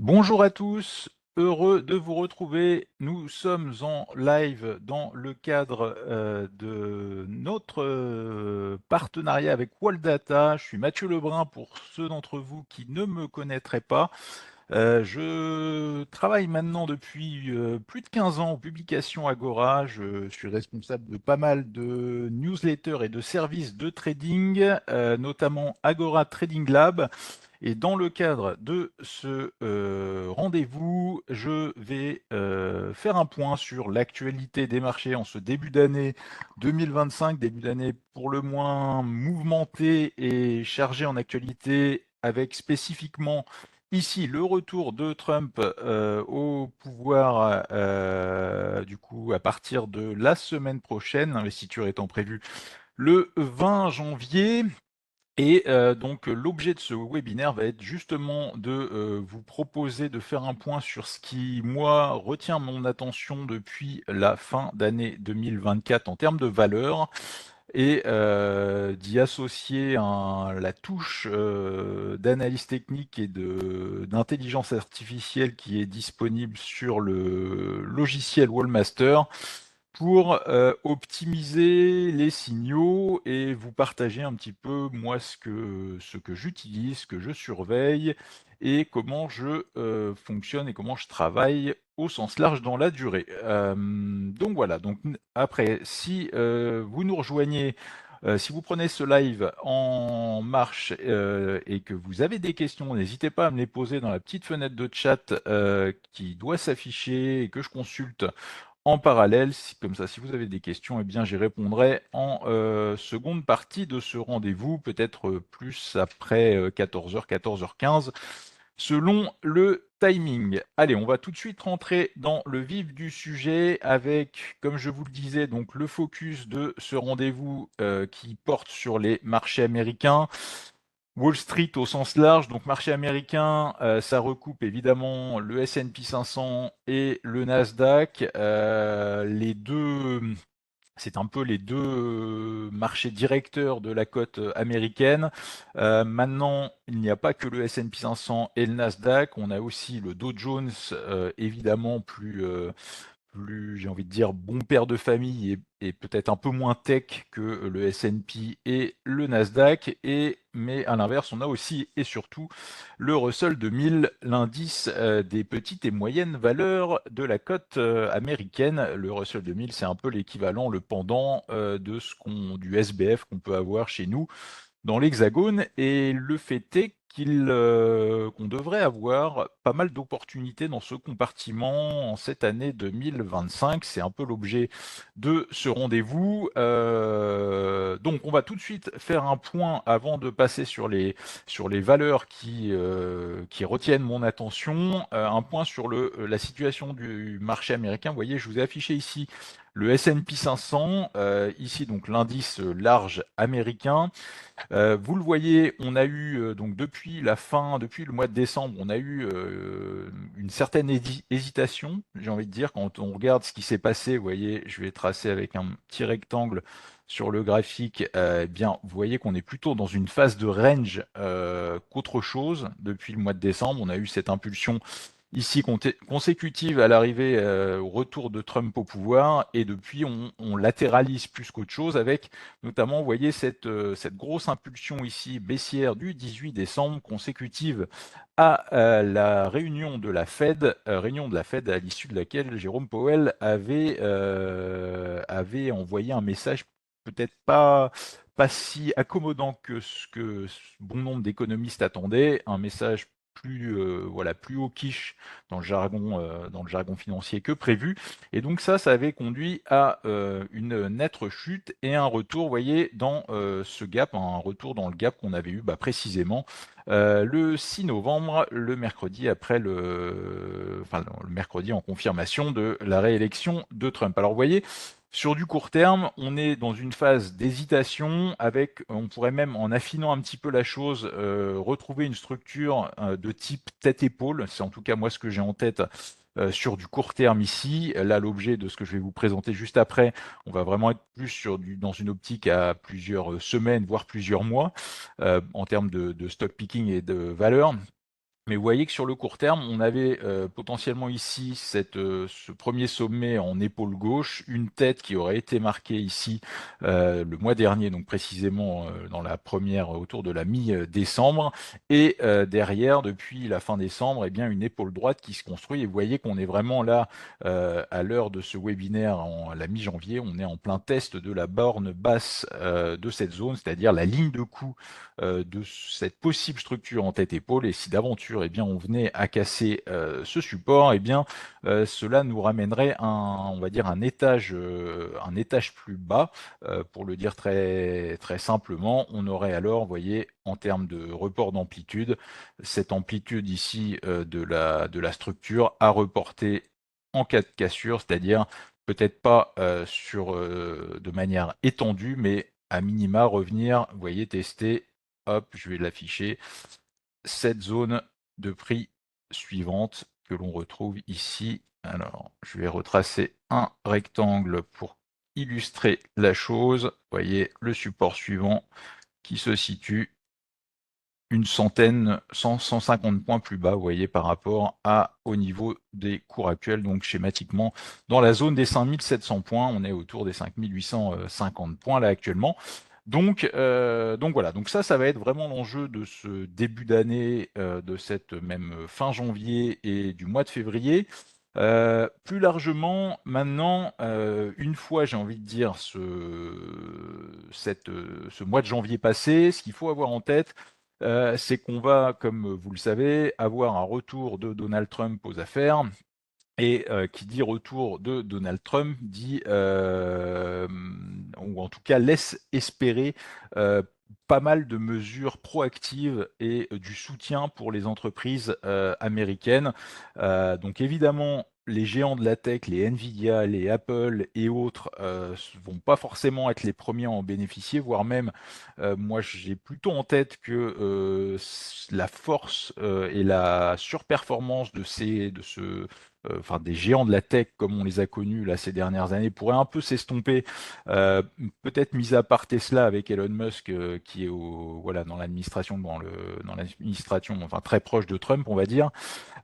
Bonjour à tous, heureux de vous retrouver. Nous sommes en live dans le cadre de notre partenariat avec Wall Data. Je suis Mathieu Lebrun pour ceux d'entre vous qui ne me connaîtraient pas. Je travaille maintenant depuis plus de 15 ans aux publications Agora. Je suis responsable de pas mal de newsletters et de services de trading, notamment Agora Trading Lab. Et dans le cadre de ce rendez-vous, je vais faire un point sur l'actualité des marchés en ce début d'année 2025, début d'année pour le moins mouvementé et chargé en actualité, avec spécifiquement ici le retour de Trump au pouvoir, du coup à partir de la semaine prochaine, l'investiture étant prévue le 20 janvier. Et donc l'objet de ce webinaire va être justement de vous proposer de faire un point sur ce qui, moi, retient mon attention depuis la fin d'année 2024 en termes de valeur et d'y associer la touche d'analyse technique et d'intelligence artificielle qui est disponible sur le logiciel Wallmaster pour optimiser les signaux et vous partager un petit peu moi ce que j'utilise, ce que je surveille et comment je fonctionne et comment je travaille au sens large dans la durée. Donc voilà, donc après, si vous nous rejoignez, si vous prenez ce live en marche et que vous avez des questions, n'hésitez pas à me les poser dans la petite fenêtre de chat qui doit s'afficher et que je consulte en parallèle. Comme ça, si vous avez des questions, eh bien, j'y répondrai en seconde partie de ce rendez-vous, peut-être plus après 14h, 14h15, selon le timing. Allez, on va tout de suite rentrer dans le vif du sujet avec, comme je vous le disais, donc le focus de ce rendez-vous qui porte sur les marchés américains. Wall Street au sens large, donc marché américain, ça recoupe évidemment le S&P 500 et le Nasdaq. Les deux, c'est un peu les deux marchés directeurs de la cote américaine. Maintenant, il n'y a pas que le S&P 500 et le Nasdaq, on a aussi le Dow Jones, évidemment plus, j'ai envie de dire, bon père de famille et peut-être un peu moins tech que le S&P et le Nasdaq. Mais à l'inverse, on a aussi et surtout le Russell 2000, l'indice des petites et moyennes valeurs de la cote américaine. Le Russell 2000, c'est un peu l'équivalent, le pendant du SBF qu'on peut avoir chez nous dans l'Hexagone, et le fait est qu'on devrait avoir pas mal d'opportunités dans ce compartiment en cette année 2025. C'est un peu l'objet de ce rendez-vous. Donc on va tout de suite faire un point avant de passer sur les valeurs qui retiennent mon attention. Un point sur la situation du marché américain. Vous voyez, je vous ai affiché ici le S&P 500, ici donc l'indice large américain. Vous le voyez, on a eu donc depuis le mois de décembre, on a eu une certaine hésitation, j'ai envie de dire, quand on regarde ce qui s'est passé. Vous voyez, je vais tracer avec un petit rectangle sur le graphique. Eh bien, vous voyez qu'on est plutôt dans une phase de range qu'autre chose. Depuis le mois de décembre, on a eu cette impulsion ici consécutive à l'arrivée, au retour de Trump au pouvoir, et depuis on latéralise plus qu'autre chose avec notamment, vous voyez, cette grosse impulsion ici baissière du 18 décembre consécutive à la réunion de la Fed à l'issue de laquelle Jérôme Powell avait envoyé un message peut-être pas si accommodant que ce que bon nombre d'économistes attendaient, un message plus hawkish dans le jargon financier que prévu. Et donc ça avait conduit à une nette chute et un retour, vous voyez, dans ce gap, un retour dans le gap qu'on avait eu précisément le 6 novembre, le mercredi le mercredi en confirmation de la réélection de Trump. Alors vous voyez, sur du court terme, on est dans une phase d'hésitation avec, on pourrait même, en affinant un petit peu la chose, retrouver une structure de type tête-épaule. C'est en tout cas moi ce que j'ai en tête sur du court terme ici. Là, l'objet de ce que je vais vous présenter juste après, on va vraiment être plus dans une optique à plusieurs semaines, voire plusieurs mois, en termes de stock picking et de valeur. Mais vous voyez que sur le court terme, on avait potentiellement ici ce premier sommet en épaule gauche, une tête qui aurait été marquée ici le mois dernier, donc précisément dans la première autour de la mi-décembre, et derrière, depuis la fin décembre, eh bien une épaule droite qui se construit. Et vous voyez qu'on est vraiment là à l'heure de ce webinaire en la mi-janvier, on est en plein test de la borne basse de cette zone, c'est-à-dire la ligne de coup de cette possible structure en tête-épaule. Et si d'aventure, eh bien, on venait à casser ce support, eh bien, cela nous ramènerait on va dire un étage plus bas, pour le dire très simplement. On aurait alors, vous voyez, en termes de report d'amplitude, cette amplitude ici de la structure à reporter en cas de cassure, c'est-à-dire peut-être pas de manière étendue, mais à minima revenir, vous voyez, tester, hop, je vais l'afficher, cette zone de prix suivante que l'on retrouve ici. Alors, je vais retracer un rectangle pour illustrer la chose. Vous voyez le support suivant qui se situe une centaine, 150 points plus bas, vous voyez, par rapport au niveau des cours actuels. Donc schématiquement, dans la zone des 5700 points, on est autour des 5850 points là actuellement. Donc voilà, donc ça va être vraiment l'enjeu de ce début d'année, de cette même fin janvier et du mois de février. Plus largement, maintenant, une fois, j'ai envie de dire, ce mois de janvier passé, ce qu'il faut avoir en tête, c'est qu'on va, comme vous le savez, avoir un retour de Donald Trump aux affaires. Et qui dit retour de Donald Trump dit, ou en tout cas laisse espérer euh, pas mal de mesures proactives et du soutien pour les entreprises américaines. Donc évidemment, les géants de la tech, les Nvidia, les Apple et autres, vont pas forcément être les premiers à en bénéficier, voire même, moi j'ai plutôt en tête que la force et la surperformance enfin des géants de la tech comme on les a connus là ces dernières années pourraient un peu s'estomper, peut-être mis à part Tesla avec Elon Musk qui est voilà dans l'administration enfin très proche de Trump on va dire.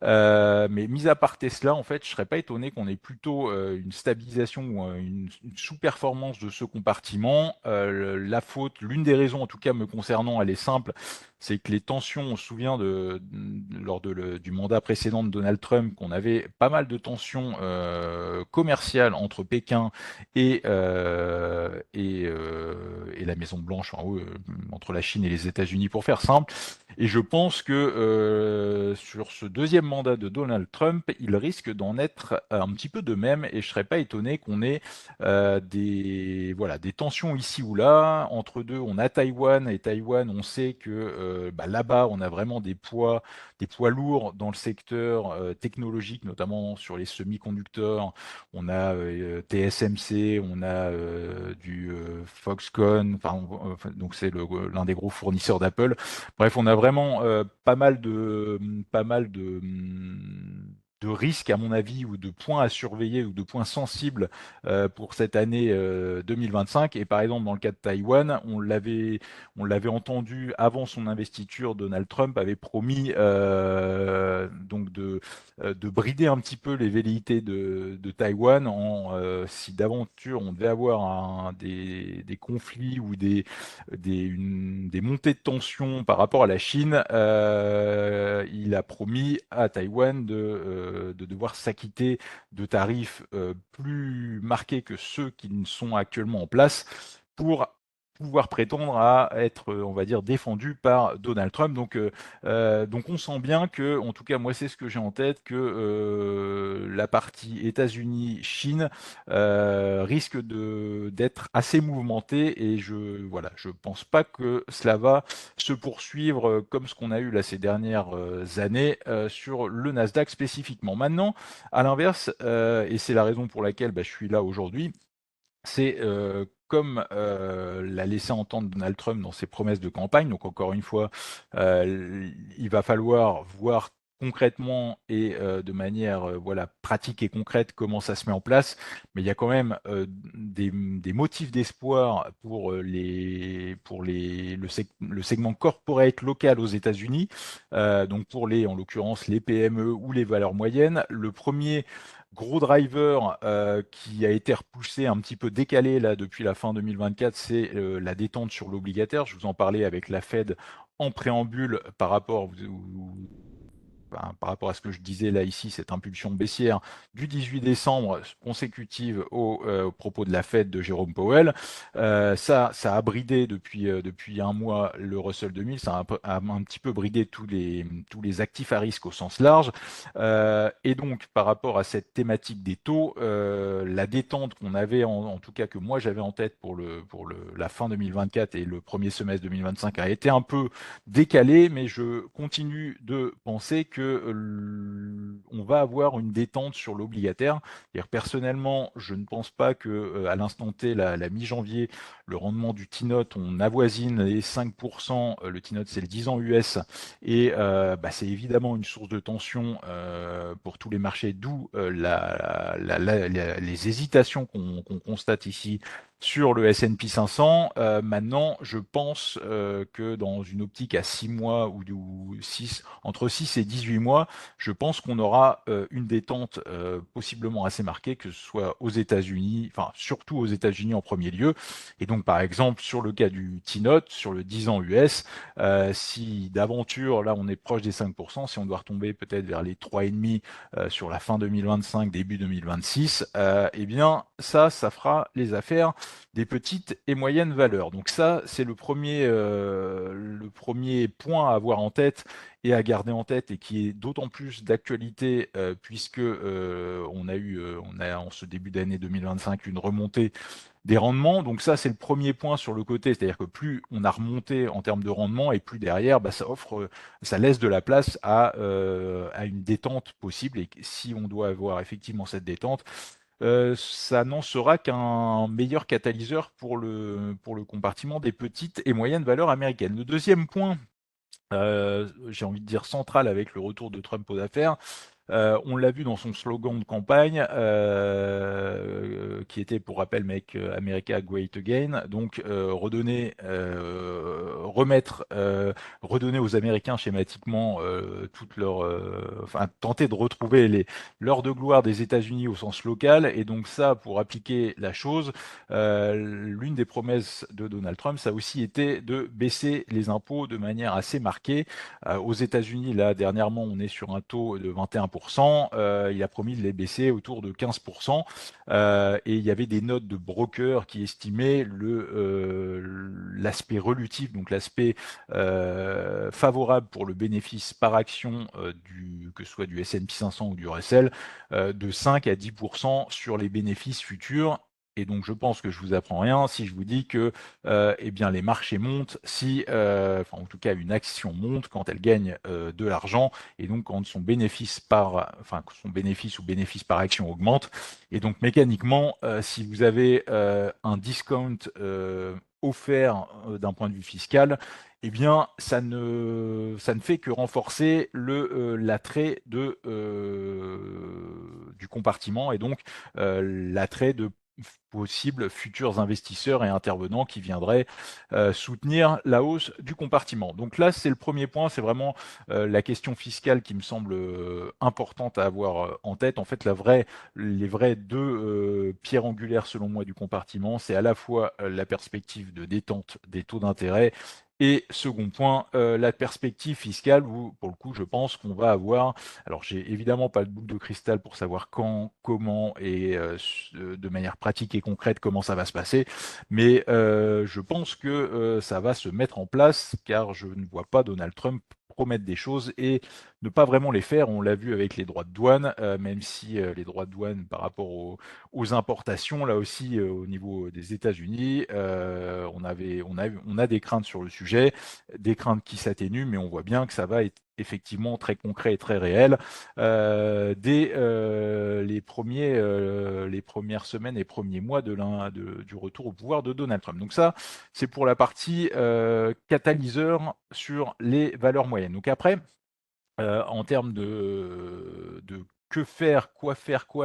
Mais mis à part Tesla, en fait, je serais pas étonné qu'on ait plutôt une stabilisation ou une sous-performance de ce compartiment. La faute, l'une des raisons en tout cas me concernant, elle est simple, c'est que les tensions, on se souvient lors du mandat précédent de Donald Trump, qu'on avait pas mal de tensions commerciales entre Pékin et la Maison Blanche, entre la Chine et les États-Unis pour faire simple. Et je pense que sur ce deuxième mandat de Donald Trump, il risque d'en être un petit peu de même, et je serais pas étonné qu'on ait des tensions ici ou là. Entre deux, on a Taïwan, et Taïwan, on sait que là-bas, on a vraiment des poids lourds dans le secteur technologique, notamment sur les semi-conducteurs. On a TSMC, on a du Foxconn, donc c'est l'un des gros fournisseurs d'Apple. Bref, on a vraiment pas mal de risques, à mon avis, ou de points à surveiller, ou de points sensibles pour cette année 2025. Et par exemple, dans le cas de Taïwan, on l'avait entendu avant son investiture, Donald Trump avait promis de brider un petit peu les velléités de Taïwan si d'aventure on devait avoir des conflits ou des montées de tension par rapport à la Chine. Il a promis à Taïwan de devoir s'acquitter de tarifs plus marqués que ceux qui ne sont actuellement en place pour pouvoir prétendre à être, on va dire, défendu par Donald Trump. Donc on sent bien que, en tout cas moi c'est ce que j'ai en tête, que la partie États-Unis-Chine risque d'être assez mouvementée, et je pense pas que cela va se poursuivre comme ce qu'on a eu là ces dernières années sur le Nasdaq spécifiquement. Maintenant, à l'inverse, et c'est la raison pour laquelle je suis là aujourd'hui, c'est comme l'a laissé entendre Donald Trump dans ses promesses de campagne. Donc encore une fois, il va falloir voir concrètement et de manière voilà, pratique et concrète comment ça se met en place, mais il y a quand même des motifs d'espoir pour, le segment corporate local aux États-Unis, donc pour en l'occurrence les PME ou les valeurs moyennes. Le premier gros driver qui a été repoussé, un petit peu décalé là depuis la fin 2024, c'est la détente sur l'obligataire. Je vous en parlais avec la Fed en préambule par rapport à ce que je disais là ici, cette impulsion baissière du 18 décembre consécutive au propos de la Fed de Jérôme Powell. Ça a bridé depuis un mois le Russell 2000, ça a un petit peu bridé tous les actifs à risque au sens large. Et donc, par rapport à cette thématique des taux, la détente qu'on avait, en tout cas que moi j'avais en tête pour la fin 2024 et le premier semestre 2025 a été un peu décalé, mais je continue de penser que on va avoir une détente sur l'obligataire. Personnellement, je ne pense pas que à l'instant T, la mi-janvier, le rendement du T-Note, on avoisine les 5%. Le T-Note, c'est le 10 ans US, et c'est évidemment une source de tension pour tous les marchés, d'où les hésitations qu'on constate ici sur le S&P 500. Maintenant, je pense que dans une optique à 6 mois ou entre 6 et 18 mois, je pense qu'on aura une détente possiblement assez marquée, que ce soit aux États-Unis, enfin surtout aux États-Unis en premier lieu. Et donc, par exemple, sur le cas du T-Note, sur le 10 ans US, si d'aventure, là on est proche des 5%, si on doit retomber peut-être vers les 3,5 sur la fin 2025, début 2026, eh bien ça fera les affaires des petites et moyennes valeurs. Donc ça, c'est le premier point à avoir en tête et à garder en tête, et qui est d'autant plus d'actualité puisque on a en ce début d'année 2025 une remontée des rendements. Donc ça, c'est le premier point sur le côté, c'est-à-dire que plus on a remonté en termes de rendement, et plus derrière, ça laisse de la place à une détente possible. Et si on doit avoir effectivement cette détente, ça n'en sera qu'un meilleur catalyseur pour le compartiment des petites et moyennes valeurs américaines. Le deuxième point, j'ai envie de dire central, avec le retour de Trump aux affaires, on l'a vu dans son slogan de campagne, qui était, pour rappel, Make America Great Again. Donc, redonner aux Américains schématiquement enfin, tenter de retrouver l'heure de gloire des États-Unis au sens local. Et donc ça, pour appliquer la chose, l'une des promesses de Donald Trump, ça a aussi été de baisser les impôts de manière assez marquée. Aux États-Unis, là, dernièrement, on est sur un taux de 21%. Il a promis de les baisser autour de 15%. Et il y avait des notes de brokers qui estimaient l'aspect relutif, donc l'aspect favorable pour le bénéfice par action, que ce soit du S&P 500 ou du Russell, de 5 à 10% sur les bénéfices futurs. Et donc, je pense que je vous apprends rien si je vous dis que eh bien, les marchés montent enfin, en tout cas, une action monte quand elle gagne de l'argent, et donc quand son bénéfice ou bénéfice par action augmente. Et donc, mécaniquement, si vous avez un discount offert d'un point de vue fiscal, eh bien, ça ne fait que renforcer l'attrait du compartiment, et donc l'attrait de possibles futurs investisseurs et intervenants qui viendraient soutenir la hausse du compartiment. Donc là, c'est le premier point, c'est vraiment la question fiscale qui me semble importante à avoir en tête. En fait, les vrais deux pierres angulaires, selon moi, du compartiment, c'est à la fois la perspective de détente des taux d'intérêt, et second point, la perspective fiscale, où pour le coup, je pense qu'on va avoir, alors j'ai évidemment pas de boule de cristal pour savoir quand, comment et de manière pratique et concrète comment ça va se passer, mais je pense que ça va se mettre en place, car je ne vois pas Donald Trump promettre des choses et ne pas vraiment les faire. On l'a vu avec les droits de douane, même si les droits de douane par rapport aux importations, là aussi au niveau des États-Unis, on a des craintes sur le sujet, des craintes qui s'atténuent, mais on voit bien que ça va être effectivement très concret et très réel dès les premières semaines et premiers mois du retour au pouvoir de Donald Trump. Donc ça, c'est pour la partie catalyseur sur les valeurs moyennes. Donc après, en termes de que faire, quoi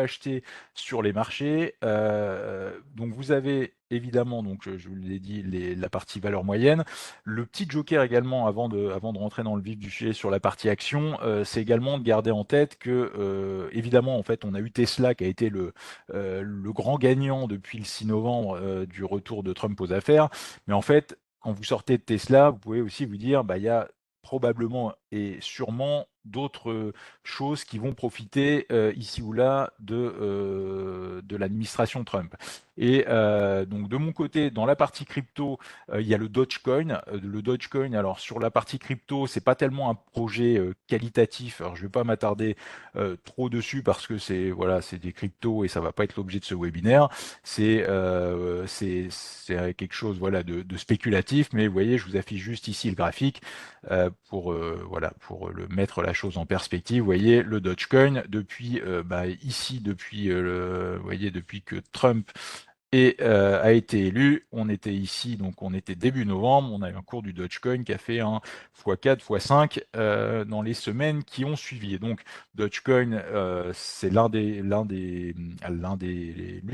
acheter sur les marchés. Donc vous avez évidemment, donc je vous l'ai dit, la partie valeur moyenne. Le petit joker également, avant de rentrer dans le vif du sujet sur la partie action, c'est également de garder en tête que, évidemment, en fait, on a eu Tesla qui a été le grand gagnant depuis le 6 novembre du retour de Trump aux affaires. Mais en fait, quand vous sortez de Tesla, vous pouvez aussi vous dire, bah, il y a probablement et sûrement d'autres choses qui vont profiter ici ou là de l'administration Trump. Et donc de mon côté, dans la partie crypto, il y a le Dogecoin. Le Dogecoin, alors sur la partie crypto, c'est pas tellement un projet qualitatif. Alors je vais pas m'attarder trop dessus parce que c'est voilà, c'est des cryptos et ça va pas être l'objet de ce webinaire. C'est quelque chose voilà de spéculatif, mais vous voyez, je vous affiche juste ici le graphique voilà, pour le mettre la chose en perspective. Vous voyez, le Dogecoin, depuis, ici, vous voyez, depuis que Trump a été élu, on était ici, donc on était début novembre, on a eu un cours du Dogecoin qui a fait un x4, x5 dans les semaines qui ont suivi. Et donc Dogecoin, c'est l'une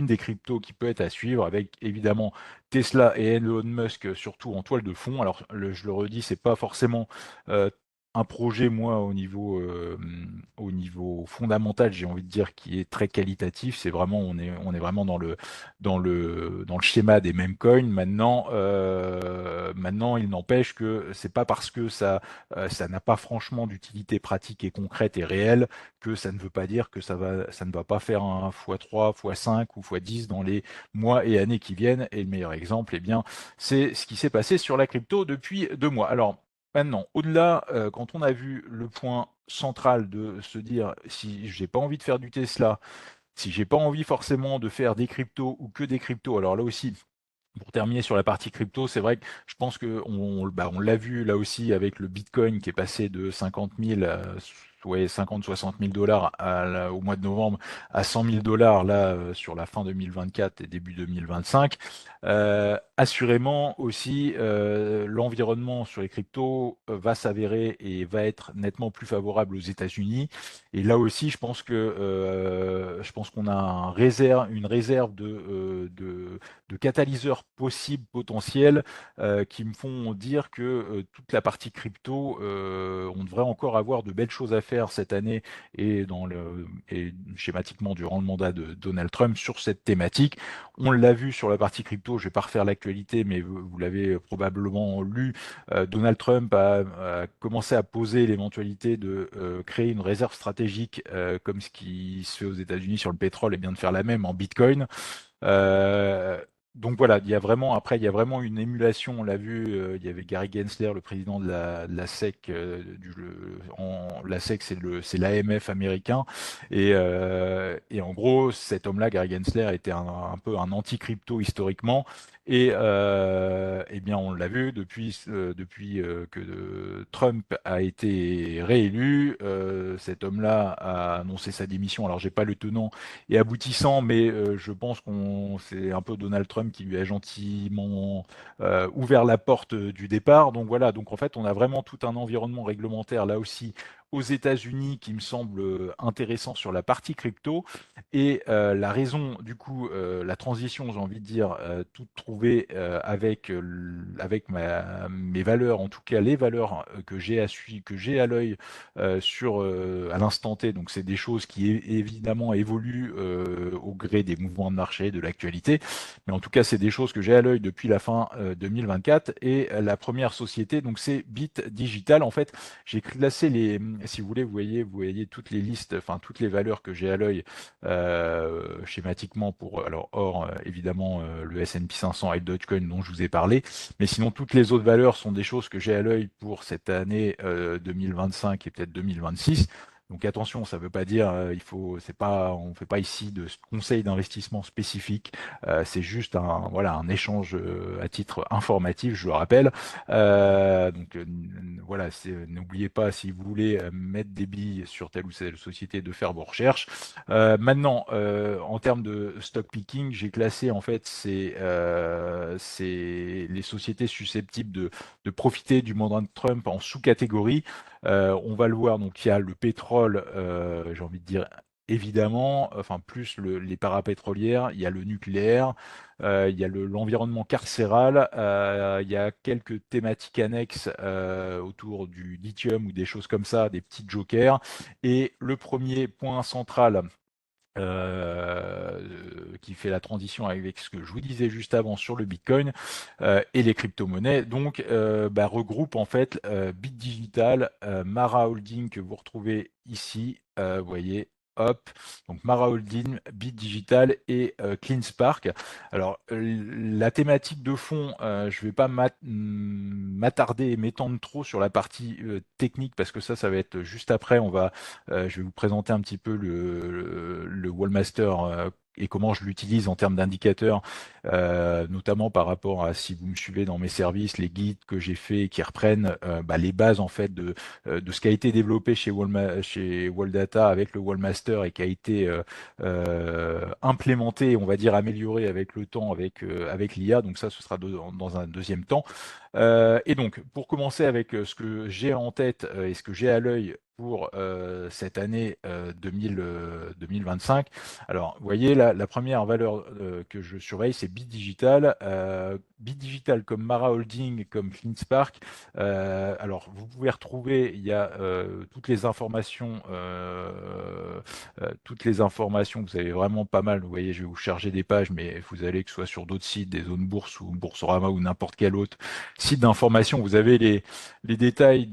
des cryptos qui peut être à suivre, avec évidemment Tesla et Elon Musk surtout en toile de fond. Alors je le redis, c'est pas forcément euh, un projet, moi, au niveau fondamental, j'ai envie de dire, qui est très qualitatif. C'est vraiment, on est vraiment dans le schéma des mêmes coins. Maintenant, il n'empêche que c'est pas parce que ça n'a pas franchement d'utilité pratique et concrète et réelle que ça ne veut pas dire que ça ne va pas faire un x3, x5 ou x10 dans les mois et années qui viennent. Et le meilleur exemple, eh bien, c'est ce qui s'est passé sur la crypto depuis 2 mois. Alors, maintenant, au-delà, quand on a vu le point central de se dire si j'ai pas envie de faire du Tesla, si j'ai pas envie forcément de faire des cryptos ou que des cryptos, alors là aussi, pour terminer sur la partie crypto, c'est vrai que je pense que on l'a vu là aussi avec le Bitcoin qui est passé de 50 000, 60 000 dollars au mois de novembre à 100 000 dollars là sur la fin 2024 et début 2025. Assurément aussi, l'environnement sur les cryptos va s'avérer et va être nettement plus favorable aux États-Unis. Et là aussi, je pense qu'on a une réserve de catalyseurs possibles, potentiels, qui me font dire que toute la partie crypto, on devrait encore avoir de belles choses à faire cette année et schématiquement durant le mandat de Donald Trump sur cette thématique. On l'a vu sur la partie crypto, je vais pas refaire l'actualité, mais vous l'avez probablement lu. Donald Trump a commencé à poser l'éventualité de créer une réserve stratégique comme ce qui se fait aux États-Unis sur le pétrole et bien de faire la même en Bitcoin. Euh, donc voilà, il y a vraiment une émulation, on l'a vu, il y avait Gary Gensler, le président de la SEC, la SEC c'est l'AMF américain, et en gros, cet homme-là, Gary Gensler, était un peu un anti-crypto historiquement, et eh bien on l'a vu depuis que Trump a été réélu, cet homme-là a annoncé sa démission, alors j'ai pas le tenant et aboutissant, mais je pense qu'on c'est un peu Donald Trump qui lui a gentiment ouvert la porte du départ. Donc voilà, donc en fait, on a vraiment tout un environnement réglementaire là aussi aux États-Unis qui me semble intéressant sur la partie crypto. Et la raison, du coup, la transition, j'ai envie de dire, toute trouvée avec mes valeurs, en tout cas les valeurs que j'ai que j'ai à l'œil à l'instant T. Donc c'est des choses qui évidemment évoluent au gré des mouvements de marché, de l'actualité. Mais en tout cas, c'est des choses que j'ai à l'œil depuis la fin 2024. Et la première société, donc c'est Bit Digital. En fait, j'ai classé si vous voyez toutes les listes, enfin toutes les valeurs que j'ai à l'œil schématiquement alors hors évidemment le S&P 500 et le Dogecoin dont je vous ai parlé. Mais sinon, toutes les autres valeurs sont des choses que j'ai à l'œil pour cette année 2025 et peut-être 2026. Donc attention, ça ne veut pas dire on fait pas ici de conseils d'investissement spécifiques. C'est juste un échange à titre informatif, je le rappelle. Voilà, n'oubliez pas si vous voulez mettre des billes sur telle ou telle société de faire vos recherches. Maintenant, en termes de stock picking, j'ai classé en fait c'est les sociétés susceptibles de profiter du mandat de Trump en sous-catégories. On va le voir, donc il y a le pétrole, j'ai envie de dire évidemment, enfin plus les parapétrolières, il y a le nucléaire, il y a l'environnement carcéral, il y a quelques thématiques annexes autour du lithium ou des choses comme ça, des petits jokers. Et le premier point central qui fait la transition avec ce que je vous disais juste avant sur le Bitcoin et les crypto-monnaies, donc regroupe en fait Bit Digital, Mara Holding que vous retrouvez ici, vous voyez, hop, donc Mara Holding, Bit Digital et CleanSpark. Alors la thématique de fond, je ne vais pas m'attarder et m'étendre trop sur la partie technique parce que ça va être juste après. Je vais vous présenter un petit peu le Wallmaster et comment je l'utilise en termes d'indicateurs, notamment par rapport à si vous me suivez dans mes services, les guides que j'ai faits qui reprennent les bases en fait de ce qui a été développé chez Walldata avec le Wallmaster et qui a été implémenté, on va dire amélioré avec le temps, avec l'IA. Donc ça, ce sera dans un deuxième temps. Et donc, pour commencer avec ce que j'ai en tête et ce que j'ai à l'œil pour cette année 2025. Alors, vous voyez, la première valeur que je surveille, c'est Bit Digital. Bit Digital comme Mara Holding, comme CleanSpark. Alors, vous pouvez retrouver, il y a toutes les informations, vous avez vraiment pas mal. Vous voyez, je vais vous charger des pages, mais vous allez que ce soit sur d'autres sites, des zones bourse ou Boursorama ou n'importe quel autre site d'information, vous avez les détails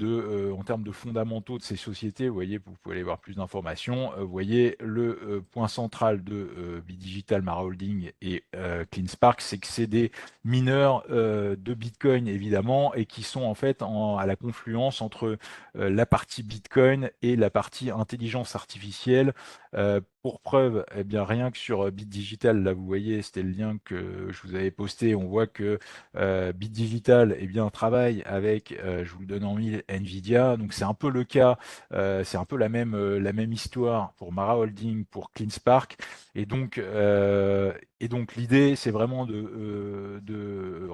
en termes de fondamentaux de ces sociétés. Vous voyez, vous pouvez aller voir plus d'informations. Vous voyez, le point central de Bidigital, Mara Holding et CleanSpark, c'est que c'est des mineurs de Bitcoin, évidemment, et qui sont en fait à la confluence entre la partie Bitcoin et la partie intelligence artificielle. Pour preuve, eh bien, rien que sur Bit Digital, là vous voyez, c'était le lien que je vous avais posté, on voit que Bit Digital eh bien, travaille avec, je vous le donne en mille, Nvidia. Donc c'est un peu le cas, c'est un peu la même histoire pour Mara Holding, pour CleanSpark. Et donc l'idée, c'est vraiment en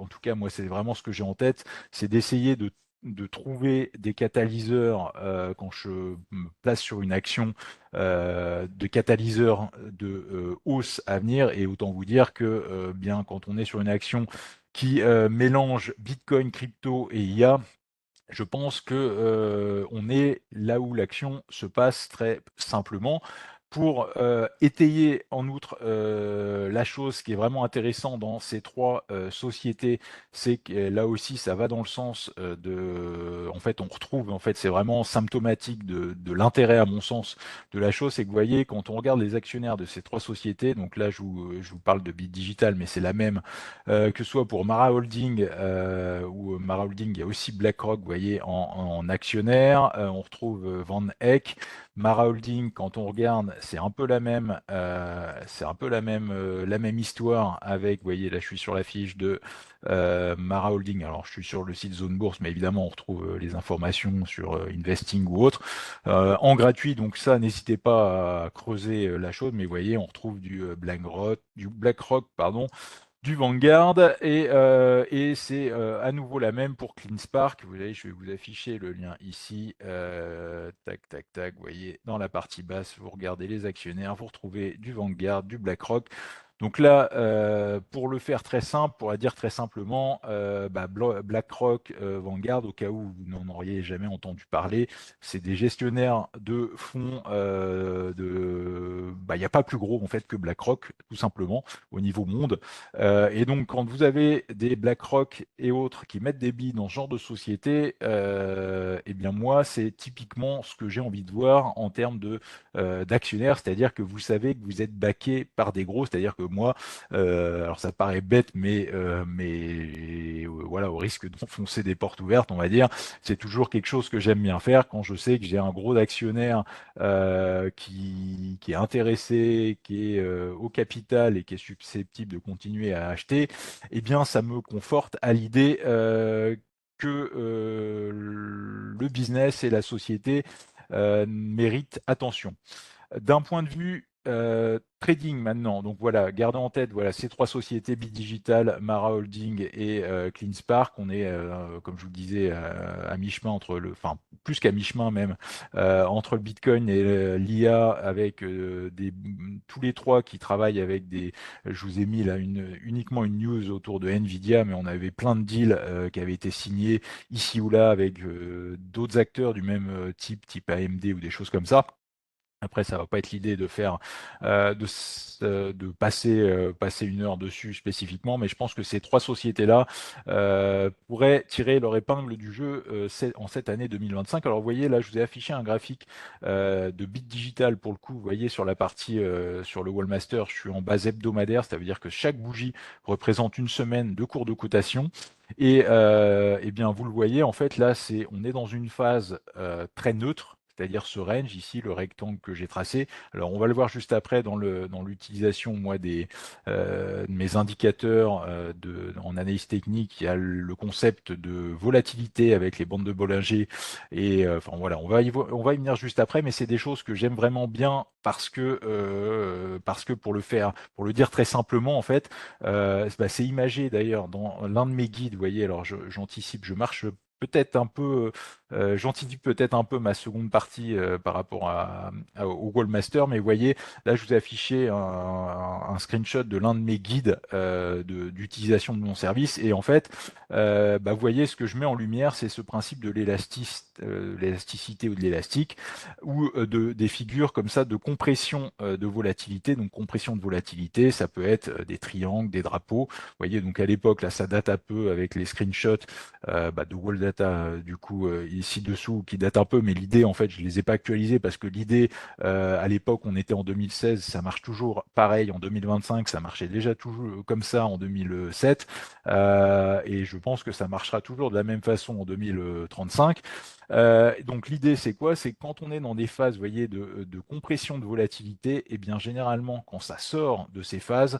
tout cas moi, c'est vraiment ce que j'ai en tête, c'est d'essayer de trouver des catalyseurs quand je me place sur une action de catalyseurs de hausse à venir. Et autant vous dire que bien quand on est sur une action qui mélange Bitcoin, crypto et IA, je pense que on est là où l'action se passe très simplement. Pour étayer en outre la chose qui est vraiment intéressant dans ces trois sociétés, c'est que là aussi ça va dans le sens en fait on retrouve, en fait c'est vraiment symptomatique de l'intérêt à mon sens de la chose, c'est que vous voyez quand on regarde les actionnaires de ces trois sociétés, donc là je vous parle de Bit Digital, mais c'est la même que ce soit pour Mara Holding ou Mara Holding, il y a aussi BlackRock, vous voyez, en actionnaire. On retrouve Van Eck. Mara Holding, quand on regarde, c'est un peu la même histoire avec, vous voyez, là je suis sur la fiche de Mara Holding. Alors je suis sur le site Zone Bourse, mais évidemment on retrouve les informations sur Investing ou autre en gratuit. Donc ça, n'hésitez pas à creuser la chose. Mais vous voyez, on retrouve du BlackRock, pardon, du Vanguard et c'est à nouveau la même pour CleanSpark. Vous voyez, je vais vous afficher le lien ici. Tac, tac, tac. Vous voyez, dans la partie basse, vous regardez les actionnaires, vous retrouvez du Vanguard, du BlackRock. Donc là, pour le faire très simple, pour la dire très simplement, BlackRock, Vanguard, au cas où vous n'en auriez jamais entendu parler, c'est des gestionnaires de fonds il n'y a pas plus gros en fait que BlackRock, tout simplement, au niveau monde. Et donc, quand vous avez des BlackRock et autres qui mettent des billes dans ce genre de société, eh bien moi, c'est typiquement ce que j'ai envie de voir en termes d'actionnaires, c'est-à-dire que vous savez que vous êtes backé par des gros, c'est-à-dire que moi, alors ça paraît bête, mais voilà, au risque d'enfoncer des portes ouvertes, on va dire, c'est toujours quelque chose que j'aime bien faire quand je sais que j'ai un gros d'actionnaires qui est intéressé, qui est au capital et qui est susceptible de continuer à acheter, eh bien, ça me conforte à l'idée que le business et la société méritent attention. D'un point de vue trading maintenant. Donc voilà, gardez en tête voilà ces trois sociétés Bidigital, Mara Holding et CleanSpark. On est, comme je vous le disais, à mi-chemin entre enfin plus qu'à mi-chemin même, entre le Bitcoin et l'IA, avec tous les trois qui travaillent avec des. Je vous ai mis là uniquement une news autour de Nvidia, mais on avait plein de deals qui avaient été signés ici ou là avec d'autres acteurs du même type AMD ou des choses comme ça. Après, ça va pas être l'idée de faire de passer une heure dessus spécifiquement, mais je pense que ces trois sociétés-là pourraient tirer leur épingle du jeu en cette année 2025. Alors, vous voyez, là, je vous ai affiché un graphique de Bit Digital pour le coup. Vous voyez sur la partie sur le Wallmaster, je suis en base hebdomadaire, ça veut dire que chaque bougie représente une semaine de cours de cotation. Et bien, vous le voyez, en fait, là, on est dans une phase très neutre, c'est-à-dire ce range ici, le rectangle que j'ai tracé. Alors, on va le voir juste après dans l'utilisation, moi, de mes indicateurs en analyse technique. Il y a le concept de volatilité avec les bandes de Bollinger. Et enfin, voilà, on va y venir juste après, mais c'est des choses que j'aime vraiment bien parce que pour le dire très simplement, en fait, c'est imagé d'ailleurs dans l'un de mes guides. Vous voyez, alors j'anticipe, je marche peut-être un peu, j'anticipe peut-être un peu ma seconde partie par rapport au Wallmaster, mais vous voyez, là je vous ai affiché un screenshot de l'un de mes guides d'utilisation de mon service, et en fait, vous voyez, ce que je mets en lumière, c'est ce principe de l'élasticité ou de l'élastique, ou des figures comme ça de compression de volatilité. Donc compression de volatilité, ça peut être des triangles, des drapeaux. Vous voyez, donc à l'époque, là, ça date un peu avec les screenshots de Wall Data, du coup, ici dessous, qui datent un peu, mais l'idée, en fait, je les ai pas actualisées parce que l'idée, à l'époque, on était en 2016, ça marche toujours pareil en 2025, ça marchait déjà toujours comme ça en 2007, et je pense que ça marchera toujours de la même façon en 2035. Donc l'idée c'est quoi? C'est que quand on est dans des phases, vous voyez, de compression de volatilité, et bien généralement quand ça sort de ces phases,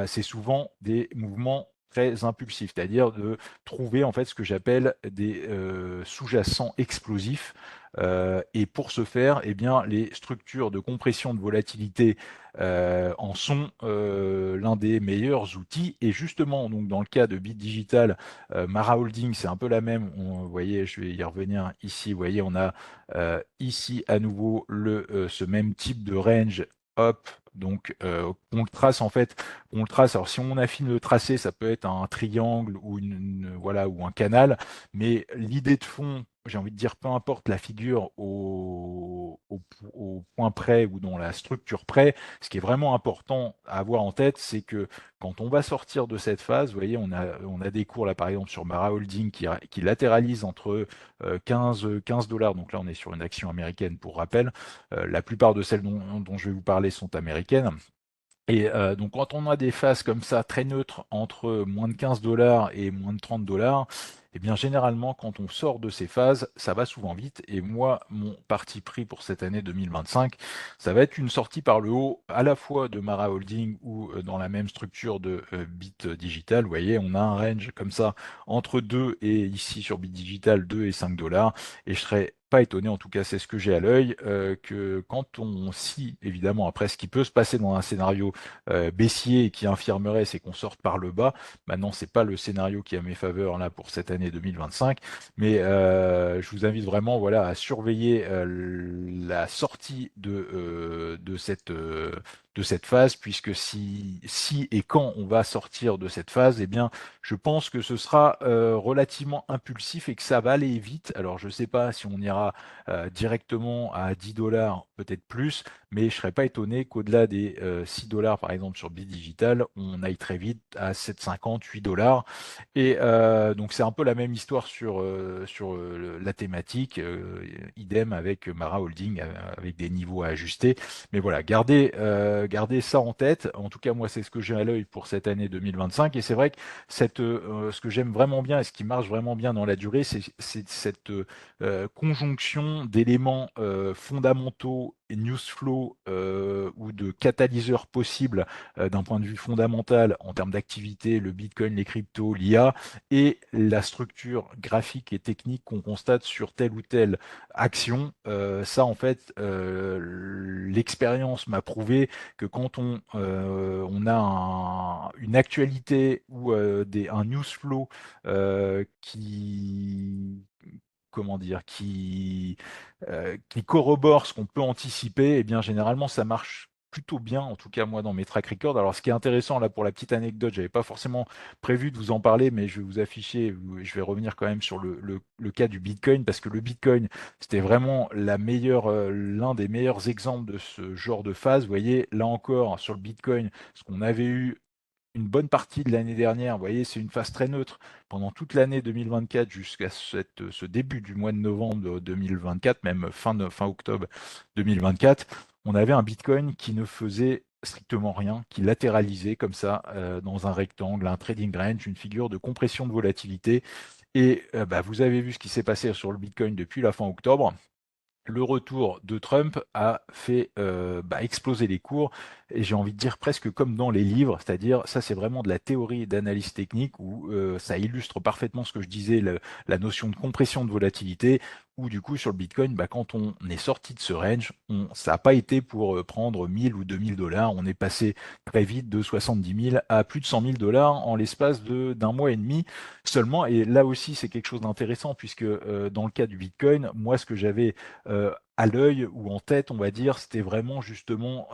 c'est souvent des mouvements très impulsifs, c'est-à-dire de trouver en fait ce que j'appelle des sous-jacents explosifs. Et pour ce faire, eh bien, les structures de compression de volatilité en sont l'un des meilleurs outils. Et justement, donc dans le cas de Bit Digital, Mara Holding, c'est un peu la même. Vous voyez, je vais y revenir ici. Vous voyez, on a ici à nouveau ce même type de range. Hop, donc on le trace en fait, on le trace. Alors si on affine le tracé, ça peut être un triangle ou voilà, ou un canal, mais l'idée de fond, j'ai envie de dire, peu importe la figure au point près ou dans la structure près, ce qui est vraiment important à avoir en tête, c'est que quand on va sortir de cette phase, vous voyez, on a des cours là par exemple sur Mara Holding qui latéralisent entre 15 dollars. Donc là, on est sur une action américaine pour rappel. La plupart de celles dont je vais vous parler sont américaines. Et donc quand on a des phases comme ça très neutres entre moins de 15 dollars et moins de 30 dollars, eh bien généralement quand on sort de ces phases, ça va souvent vite. Et moi, mon parti pris pour cette année 2025, ça va être une sortie par le haut à la fois de Mara Holding ou dans la même structure de Bit Digital. Vous voyez, on a un range comme ça entre 2 et ici sur Bit Digital 2 et 5 dollars. Et je serais pas étonné, en tout cas c'est ce que j'ai à l'œil, que quand on scie, évidemment, après ce qui peut se passer dans un scénario baissier et qui infirmerait, c'est qu'on sorte par le bas. Maintenant, c'est pas le scénario qui est à mes faveurs là pour cette année 2025, mais je vous invite vraiment, voilà, à surveiller la sortie de cette phase, puisque si et quand on va sortir de cette phase, eh bien, je pense que ce sera relativement impulsif et que ça va aller vite. Alors, je ne sais pas si on ira directement à 10 dollars, peut-être plus, mais je serais pas étonné qu'au-delà des 6 dollars, par exemple, sur Bit Digital, on aille très vite à 7,50, 8 dollars. Et donc, c'est un peu la même histoire sur la thématique, idem avec Mara Holding, avec des niveaux à ajuster. Mais voilà, gardez ça en tête. En tout cas, moi, c'est ce que j'ai à l'œil pour cette année 2025. Et c'est vrai que ce que j'aime vraiment bien et ce qui marche vraiment bien dans la durée, c'est cette conjonction d'éléments fondamentaux news flow ou de catalyseur possible d'un point de vue fondamental en termes d'activité, le Bitcoin, les cryptos, l'IA, et la structure graphique et technique qu'on constate sur telle ou telle action. Ça, en fait, l'expérience m'a prouvé que quand on a une actualité ou un news flow qui comment dire, qui corrobore ce qu'on peut anticiper, et bien généralement ça marche plutôt bien, en tout cas moi dans mes track records. Alors ce qui est intéressant là pour la petite anecdote, j'avais pas forcément prévu de vous en parler, mais je vais vous afficher, je vais revenir quand même sur le cas du Bitcoin, parce que le Bitcoin c'était vraiment l'un des meilleurs exemples de ce genre de phase. Vous voyez là encore sur le Bitcoin, ce qu'on avait eu une bonne partie de l'année dernière. Vous voyez, c'est une phase très neutre pendant toute l'année 2024 jusqu'à ce début du mois de novembre 2024, même fin octobre 2024. On avait un Bitcoin qui ne faisait strictement rien, qui latéralisait comme ça dans un rectangle, un trading range, une figure de compression de volatilité. Et vous avez vu ce qui s'est passé sur le Bitcoin depuis la fin octobre. Le retour de Trump a fait exploser les cours, et j'ai envie de dire presque comme dans les livres, c'est-à-dire ça c'est vraiment de la théorie d'analyse technique où ça illustre parfaitement ce que je disais, la notion de compression de volatilité, où du coup sur le Bitcoin, quand on est sorti de ce range, ça n'a pas été pour prendre 1000 ou 2000 dollars, on est passé très vite de 70 000 à plus de 100 000 dollars en l'espace d'un mois et demi seulement, et là aussi c'est quelque chose d'intéressant puisque dans le cas du Bitcoin, moi ce que j'avais à l'œil ou en tête, on va dire, c'était vraiment justement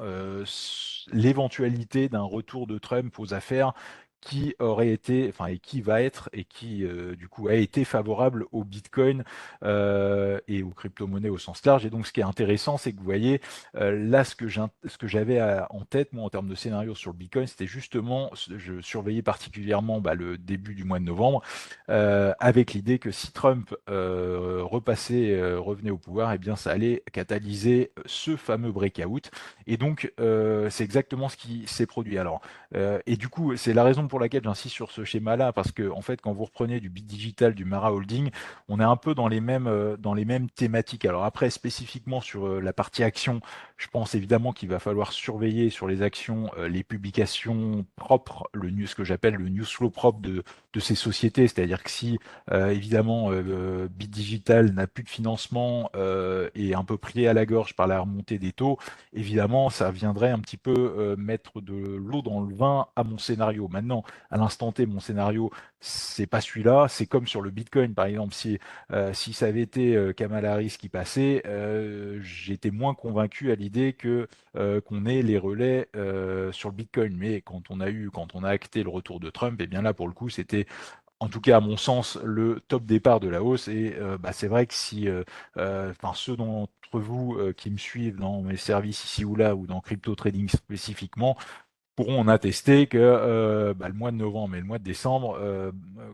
l'éventualité d'un retour de Trump aux affaires qui aurait été, enfin, et qui va être, et qui du coup a été favorable au Bitcoin et aux crypto-monnaies au sens large. Et donc, ce qui est intéressant, c'est que vous voyez, là, ce que j'avais en tête, moi, en termes de scénario sur le Bitcoin, c'était justement, je surveillais particulièrement le début du mois de novembre, avec l'idée que si Trump revenait au pouvoir, eh bien ça allait catalyser ce fameux breakout. Et donc c'est exactement ce qui s'est produit. Alors et du coup c'est la raison pour laquelle j'insiste sur ce schéma-là, parce que en fait quand vous reprenez du Bit Digital, du Mara Holding, on est un peu dans les mêmes thématiques. Alors après spécifiquement sur la partie action, je pense évidemment qu'il va falloir surveiller sur les actions les publications propres, ce que j'appelle le news flow propre de ces sociétés. C'est-à-dire que si évidemment Bit Digital n'a plus de financement et est un peu pris à la gorge par la remontée des taux, évidemment ça viendrait un petit peu mettre de l'eau dans le vin à mon scénario. Maintenant, à l'instant T, mon scénario, c'est pas celui-là. C'est comme sur le Bitcoin, par exemple, si ça avait été Kamala Harris qui passait, j'étais moins convaincu à l'idée qu'on ait les relais sur le Bitcoin. Mais quand on a acté le retour de Trump, et bien là pour le coup c'était en tout cas à mon sens le top départ de la hausse. Et c'est vrai que si ceux d'entre vous qui me suivent dans mes services ici ou là ou dans crypto trading spécifiquement pourront en attester que le mois de novembre et le mois de décembre,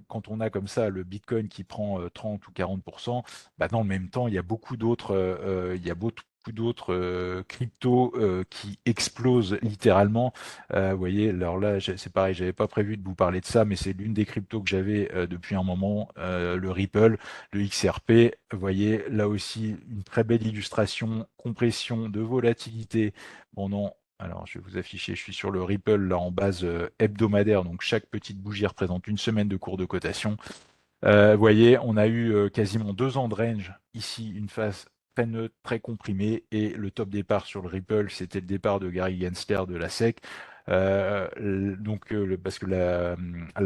quand on a comme ça le Bitcoin qui prend 30 ou 40%, dans le même temps, il y a beaucoup d'autres cryptos qui explosent littéralement. Vous voyez, alors là, c'est pareil, j'avais pas prévu de vous parler de ça, mais c'est l'une des cryptos que j'avais depuis un moment, le Ripple, le XRP. Vous voyez, là aussi, une très belle illustration, compression de volatilité pendant alors, je vais vous afficher, je suis sur le Ripple là en base hebdomadaire, donc chaque petite bougie représente une semaine de cours de cotation. Vous voyez, on a eu quasiment 2 ans de range, ici une phase très neutre, très comprimée, et le top départ sur le Ripple, c'était le départ de Gary Gensler de la SEC. Parce que la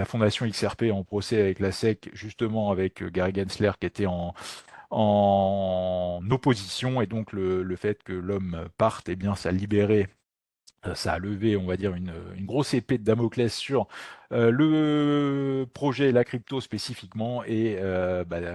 fondation XRP est en procès avec la SEC, justement avec Gary Gensler qui était en opposition, et donc le fait que l'homme parte, eh bien, ça a libéré ça a levé, on va dire, une grosse épée de Damoclès sur le projet, la crypto spécifiquement, et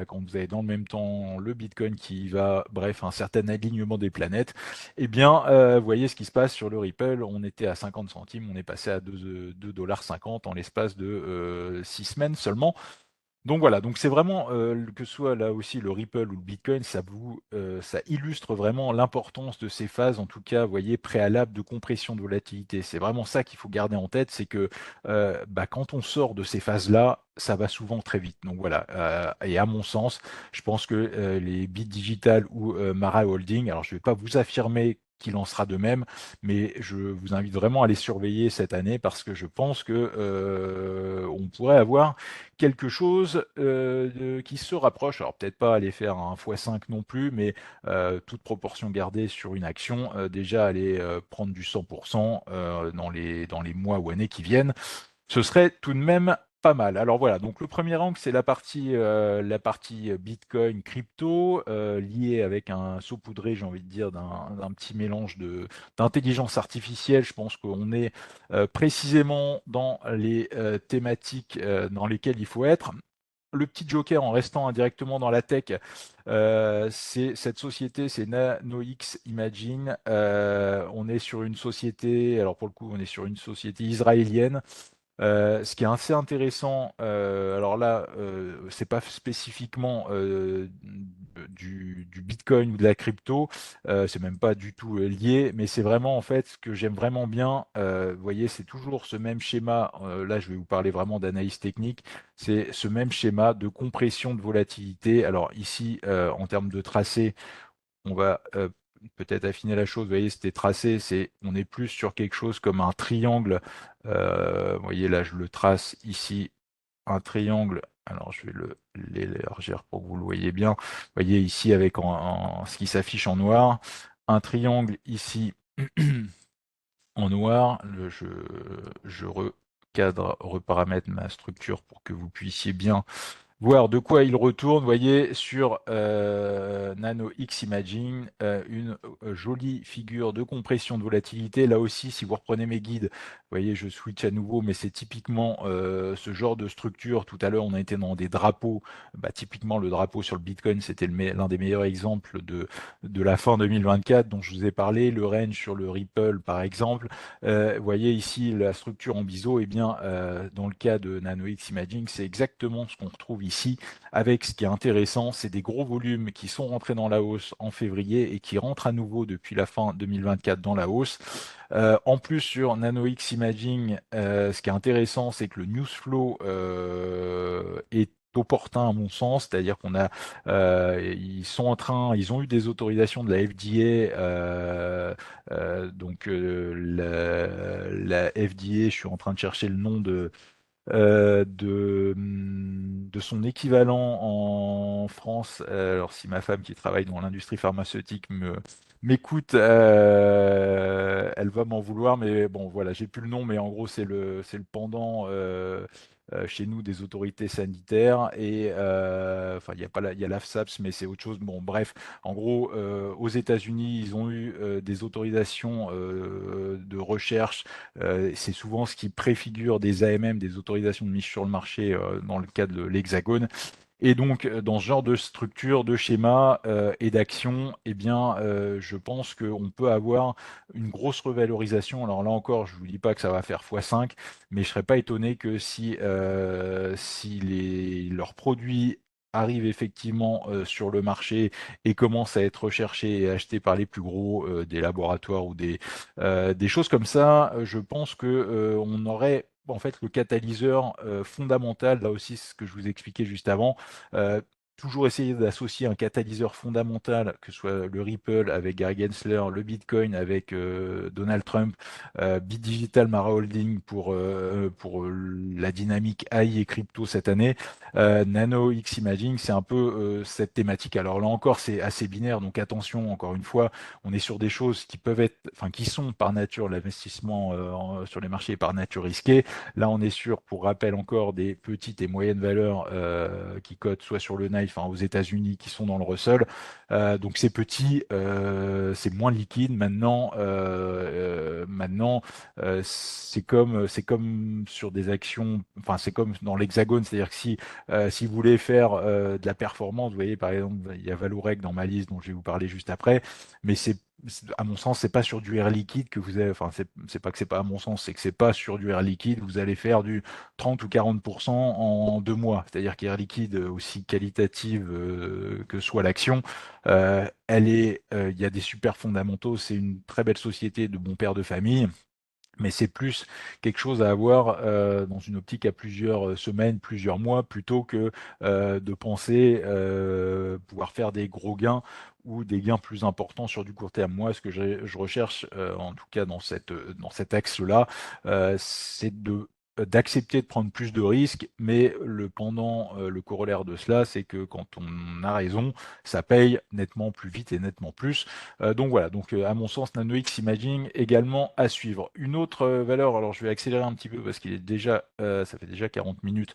quand vous avez dans le même temps le Bitcoin qui va, bref, un certain alignement des planètes, eh bien, vous voyez ce qui se passe sur le Ripple, on était à 50 centimes, on est passé à 2,50 $ en l'espace de 6 semaines seulement. Donc voilà, donc c'est vraiment que ce soit là aussi le Ripple ou le Bitcoin, ça illustre vraiment l'importance de ces phases, en tout cas, vous voyez, préalables de compression de volatilité. C'est vraiment ça qu'il faut garder en tête, c'est que quand on sort de ces phases-là, ça va souvent très vite. Donc voilà, et à mon sens, je pense que les Bit Digital ou Mara Holding, alors je ne vais pas vous affirmer qu'il en sera de même, mais je vous invite vraiment à les surveiller cette année parce que je pense que on pourrait avoir quelque chose qui se rapproche. Alors peut-être pas aller faire un x5 non plus, mais toute proportion gardée sur une action, déjà aller prendre du 100% dans les mois ou années qui viennent, ce serait tout de même pas mal. Alors voilà, donc le premier angle, c'est la partie Bitcoin crypto, liée avec un saupoudré, j'ai envie de dire, d'un petit mélange d'intelligence artificielle. Je pense qu'on est précisément dans les thématiques dans lesquelles il faut être. Le petit joker en restant indirectement dans la tech, c'est cette société, c'est NanoX Imaging. On est sur une société, alors pour le coup, on est sur une société israélienne ce qui est assez intéressant, alors là, c'est pas spécifiquement du Bitcoin ou de la crypto, c'est même pas du tout lié, mais c'est vraiment en fait ce que j'aime vraiment bien. Vous voyez, c'est toujours ce même schéma. Là, je vais vous parler vraiment d'analyse technique. C'est ce même schéma de compression de volatilité. Alors ici, en termes de tracé, on va peut-être affiner la chose. Vous voyez, c'était tracé, on est plus sur quelque chose comme un triangle. Vous voyez, là, je le trace ici, un triangle. Alors, je vais l'élargir pour que vous le voyez bien. Vous voyez ici, avec ce qui s'affiche en noir, un triangle ici en noir. Je recadre, reparamètre ma structure pour que vous puissiez bien voir de quoi il retourne. Vous voyez sur Nano X Imaging, une jolie figure de compression de volatilité. Là aussi, si vous reprenez mes guides, vous voyez, je switch à nouveau, mais c'est typiquement ce genre de structure. Tout à l'heure, on a été dans des drapeaux. Typiquement, le drapeau sur le Bitcoin, c'était l'un des meilleurs exemples de la fin 2024 dont je vous ai parlé. Le range sur le Ripple, par exemple. Vous voyez ici la structure en biseau. Eh bien, dans le cas de NanoX Imaging, c'est exactement ce qu'on retrouve ici. Avec ce qui est intéressant, c'est des gros volumes qui sont rentrés dans la hausse en février et qui rentrent à nouveau depuis la fin 2024 dans la hausse. En plus, sur NanoX Imaging, ce qui est intéressant, c'est que le news flow est opportun à mon sens, c'est-à-dire ils ont eu des autorisations de la FDA, la FDA, je suis en train de chercher le nom de son équivalent en France. Alors si ma femme qui travaille dans l'industrie pharmaceutique m'écoute, elle va m'en vouloir, mais bon voilà, j'ai plus le nom, mais en gros c'est le pendant chez nous des autorités sanitaires et enfin il y a pas il y a l'AFSAPS, mais c'est autre chose. Bon bref, en gros aux États-Unis ils ont eu des autorisations de recherche, c'est souvent ce qui préfigure des AMM, des autorisations de mise sur le marché dans le cas de l'Hexagone. Et donc, dans ce genre de structure, de schéma et d'action, eh bien, je pense qu'on peut avoir une grosse revalorisation. Alors là encore, je ne vous dis pas que ça va faire x5, mais je ne serais pas étonné que si leurs produits arrivent effectivement sur le marché et commencent à être recherchés et achetés par les plus gros, des laboratoires ou des choses comme ça, je pense que on aurait en fait le catalyseur fondamental, là aussi c'est ce que je vous expliquais juste avant, euh, toujours essayer d'associer un catalyseur fondamental, que ce soit le Ripple avec Gary Gensler, le Bitcoin avec Donald Trump, Bit Digital, Mara Holding pour la dynamique AI et crypto cette année, Nano X Imaging, c'est un peu cette thématique. Alors là encore, c'est assez binaire, donc attention, encore une fois, on est sur des choses qui peuvent être, enfin qui sont par nature, l'investissement sur les marchés est par nature risqué. Là, on est sur, pour rappel encore, des petites et moyennes valeurs qui cotent soit sur le Knife, enfin, aux États-Unis, qui sont dans le Russell. Donc c'est petit, c'est moins liquide. Maintenant, c'est comme sur des actions, enfin c'est comme dans l'Hexagone, c'est-à-dire que si vous voulez faire de la performance, vous voyez par exemple, il y a Valorec dans ma liste dont je vais vous parler juste après, mais à mon sens, c'est pas sur du air liquide que vous avez, enfin, c'est pas que c'est pas à mon sens, c'est que c'est pas sur du air liquide, vous allez faire du 30 ou 40% en 2 mois. C'est-à-dire qu'air liquide, aussi qualitative que soit l'action, il y a des super fondamentaux, c'est une très belle société de bons pères de famille. Mais c'est plus quelque chose à avoir dans une optique à plusieurs semaines, plusieurs mois, plutôt que de penser pouvoir faire des gros gains ou des gains plus importants sur du court terme. Moi, ce que je recherche, en tout cas dans cet axe-là, c'est d'accepter de prendre plus de risques, mais le corollaire de cela, c'est que quand on a raison, ça paye nettement plus vite et nettement plus. Donc voilà, donc à mon sens, NanoX Imaging également à suivre. Une autre valeur, alors je vais accélérer un petit peu parce qu'il est déjà, ça fait déjà 40 minutes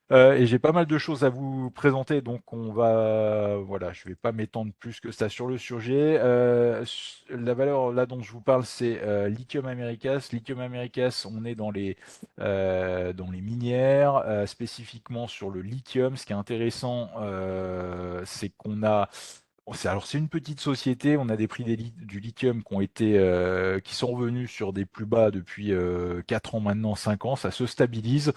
et j'ai pas mal de choses à vous présenter, donc voilà, je vais pas m'étendre plus que ça sur le sujet. La valeur là dont je vous parle, c'est Lithium Americas. Lithium Americas, on est dans les minières, spécifiquement sur le lithium. Ce qui est intéressant, c'est qu'on a alors c'est une petite société, on a des prix du lithium qui sont revenus sur des plus bas depuis 4 ans maintenant, 5 ans, ça se stabilise.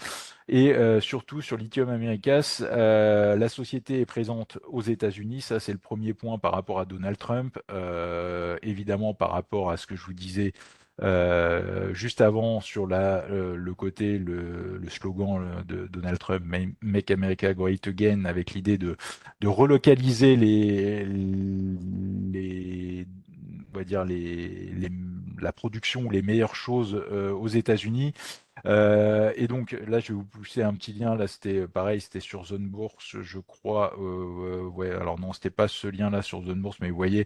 Et surtout sur Lithium Americas, la société est présente aux États-Unis, ça c'est le premier point par rapport à Donald Trump. Évidemment par rapport à ce que je vous disais juste avant sur le slogan de Donald Trump, Make America Great Again, avec l'idée de relocaliser on va dire la production ou les meilleures choses aux États-Unis. Et donc là, je vais vous pousser un petit lien. Là, c'était pareil, c'était sur Zone Bourse, je crois. Ouais, alors non, c'était pas ce lien-là sur Zone Bourse, mais vous voyez,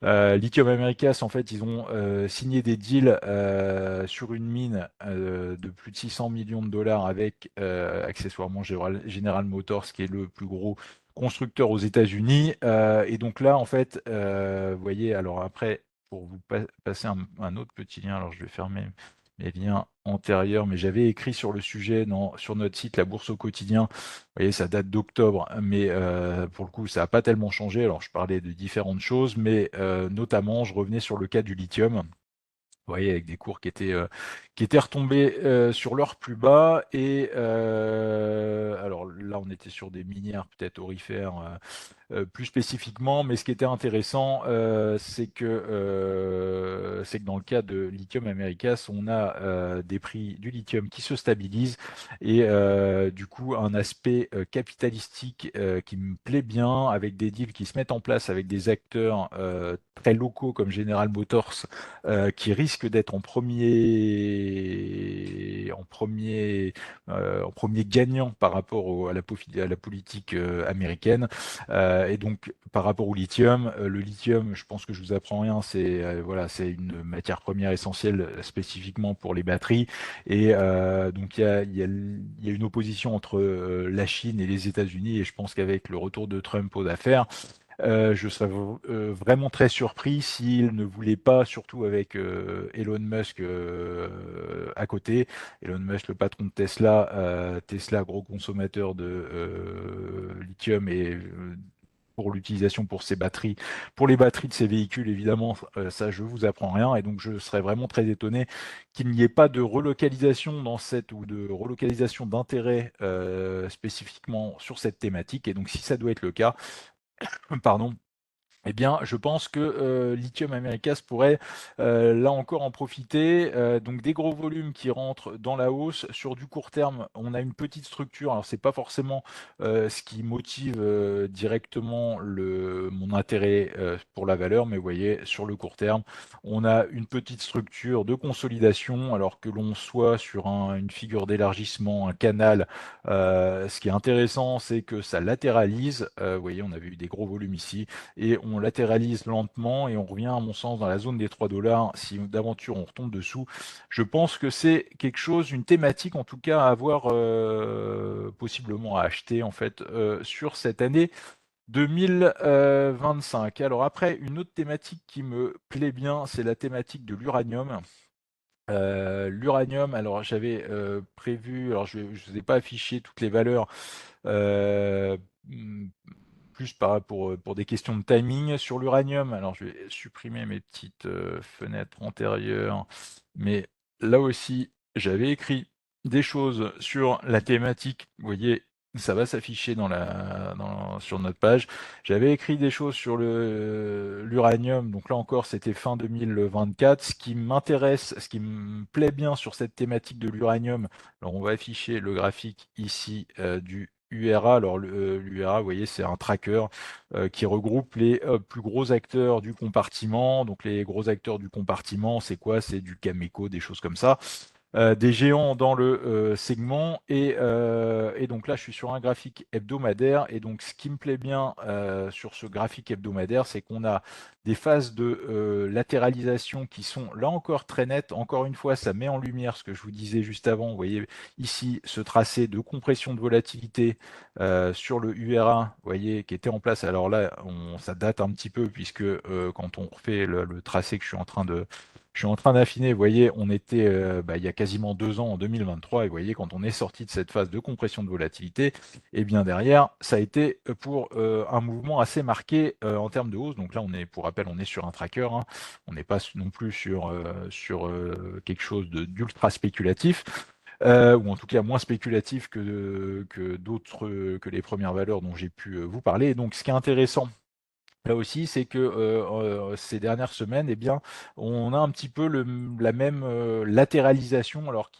Lithium Americas, en fait, ils ont signé des deals sur une mine de plus de 600 millions de dollars avec accessoirement General Motors, qui est le plus gros constructeur aux États-Unis. Et donc là, en fait, vous voyez, alors après, pour vous passer un autre petit lien, alors je vais fermer mes liens antérieurs, mais j'avais écrit sur le sujet sur notre site La Bourse au quotidien. Vous voyez, ça date d'octobre, mais pour le coup, ça n'a pas tellement changé. Alors, je parlais de différentes choses, mais notamment, je revenais sur le cas du lithium. Vous voyez, avec des cours qui étaient retombés sur leur plus bas. Et alors là, on était sur des minières peut-être aurifères plus spécifiquement, mais ce qui était intéressant, c'est que dans le cas de Lithium Americas, on a des prix du lithium qui se stabilisent et du coup un aspect capitalistique qui me plaît bien, avec des deals qui se mettent en place avec des acteurs très locaux comme General Motors, qui risquent d'être en premier gagnant par rapport à la politique américaine. Et donc, par rapport au lithium, le lithium, je pense que je vous apprends rien, voilà, c'est une matière première essentielle spécifiquement pour les batteries. Et donc, il y a une opposition entre la Chine et les États-Unis. Et je pense qu'avec le retour de Trump aux affaires, je serais vraiment très surpris s'il ne voulait pas, surtout avec Elon Musk à côté. Elon Musk, le patron de Tesla, Tesla, gros consommateur de lithium et pour l'utilisation pour ses batteries, pour les batteries de ses véhicules, évidemment, ça je vous apprends rien. Et donc je serais vraiment très étonné qu'il n'y ait pas de relocalisation ou de relocalisation d'intérêt spécifiquement sur cette thématique. Et donc si ça doit être le cas, pardon, eh bien, je pense que Lithium Americas pourrait là encore en profiter. Donc des gros volumes qui rentrent dans la hausse. Sur du court terme, on a une petite structure. Alors c'est pas forcément ce qui motive directement mon intérêt pour la valeur, mais vous voyez, sur le court terme, on a une petite structure de consolidation. Alors que l'on soit sur une figure d'élargissement, un canal, ce qui est intéressant, c'est que ça latéralise. Vous voyez, on avait eu des gros volumes ici et on latéralise lentement et on revient à mon sens dans la zone des 3 dollars. Si d'aventure on retombe dessous, je pense que c'est quelque chose, une thématique en tout cas à avoir possiblement à acheter en fait sur cette année 2025. Alors après, une autre thématique qui me plaît bien, c'est la thématique de l'uranium. L'uranium, alors j'avais prévu, alors je ne vous ai pas affiché toutes les valeurs euh, plus pour des questions de timing. Sur l'uranium, alors je vais supprimer mes petites fenêtres antérieures, mais là aussi, j'avais écrit des choses sur la thématique. Vous voyez, ça va s'afficher sur notre page. J'avais écrit des choses sur l'uranium, donc là encore, c'était fin 2024. Ce qui m'intéresse, ce qui me plaît bien sur cette thématique de l'uranium, alors on va afficher le graphique ici du URA. Alors l'URA, vous voyez, c'est un tracker qui regroupe les plus gros acteurs du compartiment. Donc les gros acteurs du compartiment, c'est quoi? C'est du Cameco, des choses comme ça. Des géants dans le segment et donc là je suis sur un graphique hebdomadaire et donc ce qui me plaît bien sur ce graphique hebdomadaire c'est qu'on a des phases de latéralisation qui sont là encore très nettes. Encore une fois ça met en lumière ce que je vous disais juste avant. Vous voyez ici ce tracé de compression de volatilité sur le URA, vous voyez, qui était en place. Alors là ça date un petit peu puisque quand on refait le tracé que je suis en train d'affiner, vous voyez, on était il y a quasiment 2 ans, en 2023, et vous voyez, quand on est sorti de cette phase de compression de volatilité, et bien derrière, ça a été pour un mouvement assez marqué en termes de hausse. Donc là, pour rappel, on est sur un tracker, hein. On n'est pas non plus sur quelque chose d'ultra spéculatif. Ou en tout cas moins spéculatif que d'autres, que les premières valeurs dont j'ai pu vous parler. Et donc, ce qui est intéressant là aussi, c'est que ces dernières semaines, eh bien, on a un petit peu la même latéralisation, alors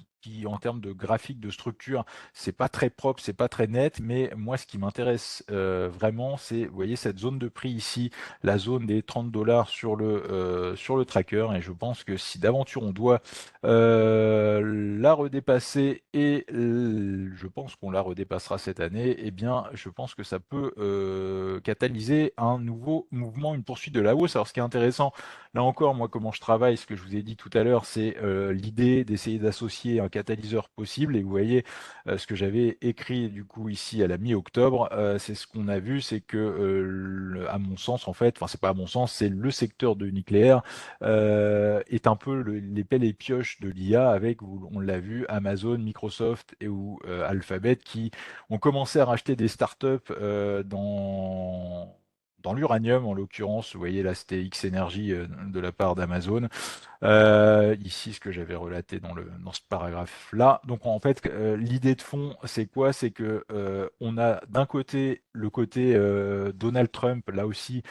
en termes de graphique, de structure, c'est pas très propre, c'est pas très net, mais moi, ce qui m'intéresse vraiment, c'est, vous voyez, cette zone de prix ici, la zone des 30 dollars sur le tracker, et je pense que si d'aventure on doit la redépasser, et je pense qu'on la redépassera cette année, eh bien, je pense que ça peut catalyser un nouveau mouvement, une poursuite de la hausse. Alors, ce qui est intéressant, là encore, moi, comment je travaille, ce que je vous ai dit tout à l'heure, c'est l'idée d'essayer d'associer un catalyseur possible. Et vous voyez, ce que j'avais écrit du coup ici à la mi-octobre, c'est ce qu'on a vu, c'est que, à mon sens, en fait, enfin, c'est pas à mon sens, c'est le secteur de nucléaire est un peu les pelles et pioches de l'IA avec, on l'a vu, Amazon, Microsoft et ou Alphabet qui ont commencé à racheter des startups dans l'uranium en l'occurrence. Vous voyez là, c'était X Energy de la part d'Amazon. Ici, ce que j'avais relaté dans ce paragraphe-là. Donc, en fait, l'idée de fond, c'est quoi? C'est que on a d'un côté le côté Donald Trump, là aussi,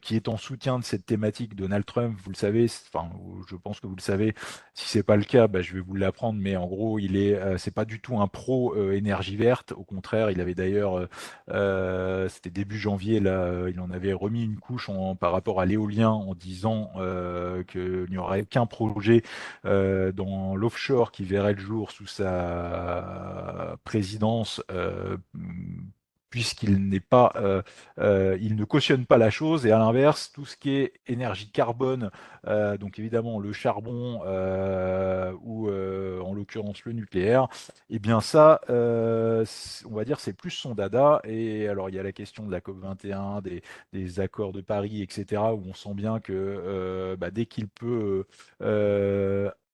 qui est en soutien de cette thématique. Donald Trump, vous le savez, enfin, je pense que vous le savez. Si c'est pas le cas, bah, je vais vous l'apprendre. Mais en gros, c'est pas du tout un pro énergie verte. Au contraire, il avait d'ailleurs, c'était début janvier, là, il en avait remis une couche par rapport à l'éolien en disant qu'il n'y aurait qu'un projet dans l'offshore qui verrait le jour sous sa présidence, puisqu'il n'est pas, il ne cautionne pas la chose, et à l'inverse, tout ce qui est énergie carbone, donc évidemment le charbon ou en l'occurrence le nucléaire, eh bien ça, on va dire, c'est plus son dada. Et alors il y a la question de la COP 21, des accords de Paris, etc., où on sent bien que dès qu'il peut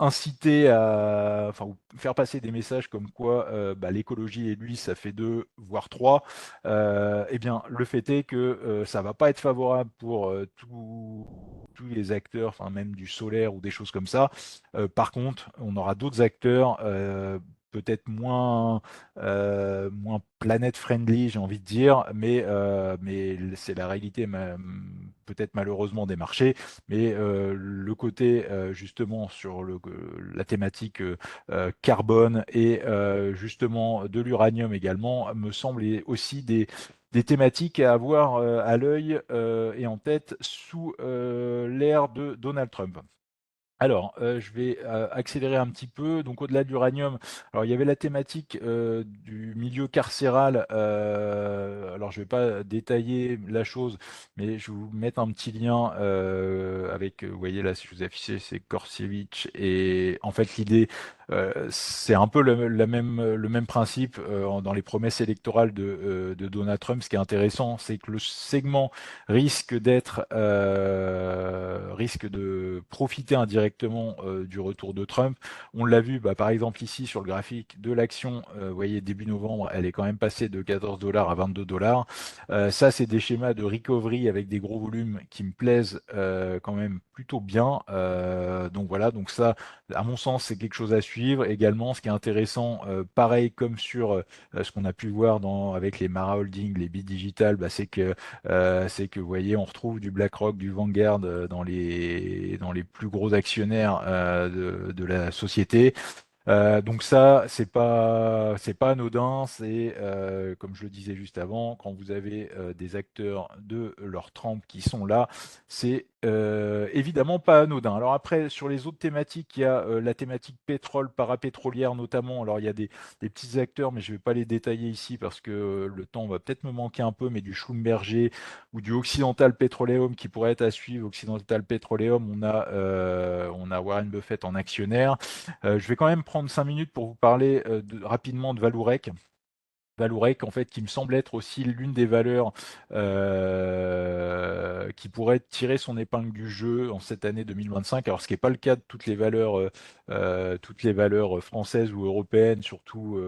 inciter enfin, ou faire passer des messages comme quoi l'écologie et lui, ça fait deux, voire trois, eh bien, le fait est que ça va pas être favorable pour tous les acteurs, enfin même du solaire ou des choses comme ça. Par contre, on aura d'autres acteurs peut-être moins planète friendly, j'ai envie de dire, mais c'est la réalité peut-être malheureusement des marchés. Mais le côté justement sur la thématique carbone et justement de l'uranium également me semble aussi des thématiques à avoir à l'œil et en tête sous l'ère de Donald Trump. Alors, je vais accélérer un petit peu. Donc, au-delà de l'uranium, alors il y avait la thématique du milieu carcéral. Alors, je ne vais pas détailler la chose, mais je vais vous mettre un petit lien avec, vous voyez là, si je vous affiche, c'est Korsevich. Et en fait, l'idée, C'est un peu le même principe dans les promesses électorales de Donald Trump. Ce qui est intéressant, c'est que le segment risque de profiter indirectement du retour de Trump. On l'a vu, par exemple ici sur le graphique de l'action. Vous voyez, début novembre, elle est quand même passée de 14 dollars à 22 dollars. Ça, c'est des schémas de recovery avec des gros volumes qui me plaisent quand même plutôt bien. Donc voilà, donc ça, à mon sens, c'est quelque chose à suivre. Également, ce qui est intéressant, pareil comme sur ce qu'on a pu voir avec les Mara Holding, les Bit Digital, c'est que vous voyez, on retrouve du BlackRock, du Vanguard dans les plus gros actionnaires de la société. Donc ça, c'est pas anodin. C'est comme je le disais juste avant, quand vous avez des acteurs de leur trempe qui sont là, c'est évidemment pas anodin. Alors après, sur les autres thématiques, il y a la thématique pétrole, parapétrolière notamment. Alors il y a des petits acteurs, mais je vais pas les détailler ici parce que le temps va peut-être me manquer un peu. Mais du Schlumberger ou du Occidental Petroleum qui pourrait être à suivre. Occidental Petroleum, on a Warren Buffett en actionnaire. Je vais quand même prendre 5 minutes pour vous parler rapidement de Valourec. Valourec, en fait, qui me semble être aussi l'une des valeurs qui pourrait tirer son épingle du jeu en cette année 2025. Alors, ce qui n'est pas le cas de toutes les valeurs françaises ou européennes, surtout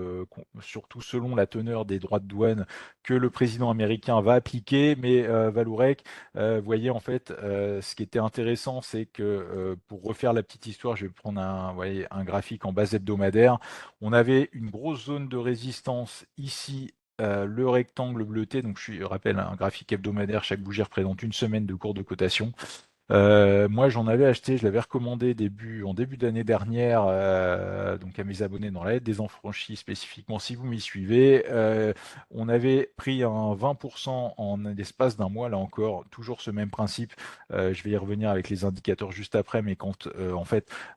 selon la teneur des droits de douane que le président américain va appliquer. Mais Valourec, vous voyez, en fait, ce qui était intéressant, c'est que pour refaire la petite histoire, je vais prendre vous voyez, un graphique en base hebdomadaire. On avait une grosse zone de résistance ici, le rectangle bleuté. Donc, je rappelle un graphique hebdomadaire. Chaque bougie représente une semaine de cours de cotation. Moi, j'en avais acheté, je l'avais recommandé en début d'année dernière, donc à mes abonnés dans la lettre des affranchis spécifiquement, si vous m'y suivez. On avait pris un 20% en l'espace d'un mois, là encore, toujours ce même principe. Je vais y revenir avec les indicateurs juste après, mais quand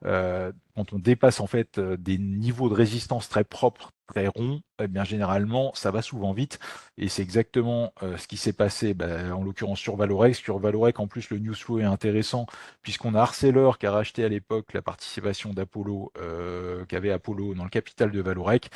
on dépasse en fait des niveaux de résistance très propres, très ronds, eh bien généralement, ça va souvent vite. Et c'est exactement ce qui s'est passé, en l'occurrence sur Valorec. Sur Valorec, en plus, le news flow est intéressant, puisqu'on a Arcelor qui a racheté à l'époque la participation d'Apollo, qu'avait Apollo dans le capital de Valorec.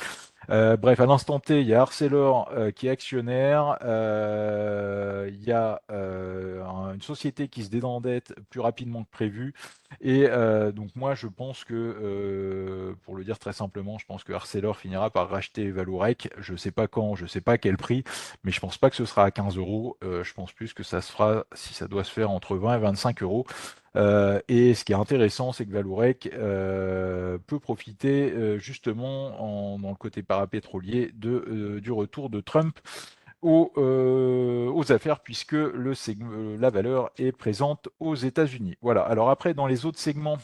Bref, à l'instant T, il y a Arcelor qui est actionnaire, il y a une société qui se dédendette plus rapidement que prévu, et donc moi je pense que, pour le dire très simplement, je pense que Arcelor finira par racheter Vallourec. Je ne sais pas quand, je ne sais pas à quel prix, mais je pense pas que ce sera à 15 euros. Je pense plus que ça se fera, si ça doit se faire, entre 20 et 25 euros. Et ce qui est intéressant, c'est que Valourec peut profiter justement dans le côté parapétrolier du retour de Trump aux affaires, puisque la valeur est présente aux États-Unis. Voilà. Alors après, dans les autres segments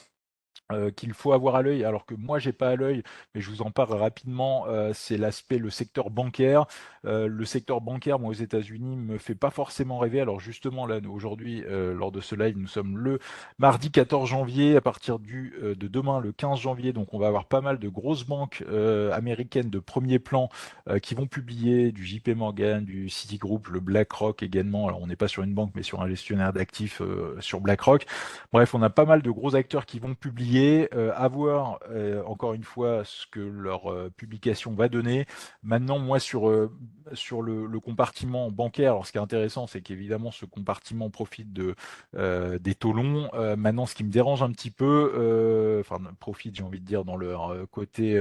qu'il faut avoir à l'œil, alors que moi j'ai pas à l'œil, mais je vous en parle rapidement, c'est le secteur bancaire. Le secteur bancaire, moi aux États-Unis, me fait pas forcément rêver. Alors justement là, aujourd'hui, lors de ce live, nous sommes le mardi 14 janvier, à partir de demain, le 15 janvier, donc on va avoir pas mal de grosses banques américaines de premier plan qui vont publier du JP Morgan, du Citigroup, le BlackRock également. Alors on n'est pas sur une banque, mais sur un gestionnaire d'actifs sur BlackRock. Bref, on a pas mal de gros acteurs qui vont publier, à voir encore une fois ce que leur publication va donner. Maintenant, moi, sur le compartiment bancaire, alors ce qui est intéressant, c'est qu'évidemment, ce compartiment profite des taux longs. Maintenant, ce qui me dérange un petit peu, enfin, profite, j'ai envie de dire, dans le côté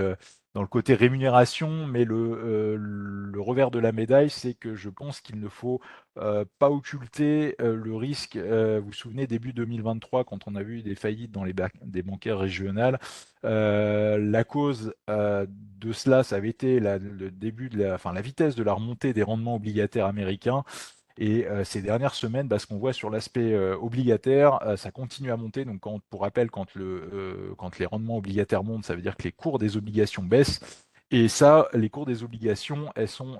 rémunération, mais le revers de la médaille, c'est que je pense qu'il ne faut pas occulter le risque. Vous vous souvenez, début 2023, quand on a vu des faillites dans des bancaires régionales, la cause de cela, ça avait été le début enfin, la vitesse de la remontée des rendements obligataires américains. Et ces dernières semaines, ce qu'on voit sur l'aspect obligataire, ça continue à monter. Donc, pour rappel, quand les rendements obligataires montent, ça veut dire que les cours des obligations baissent. Et ça, les cours des obligations, elles sont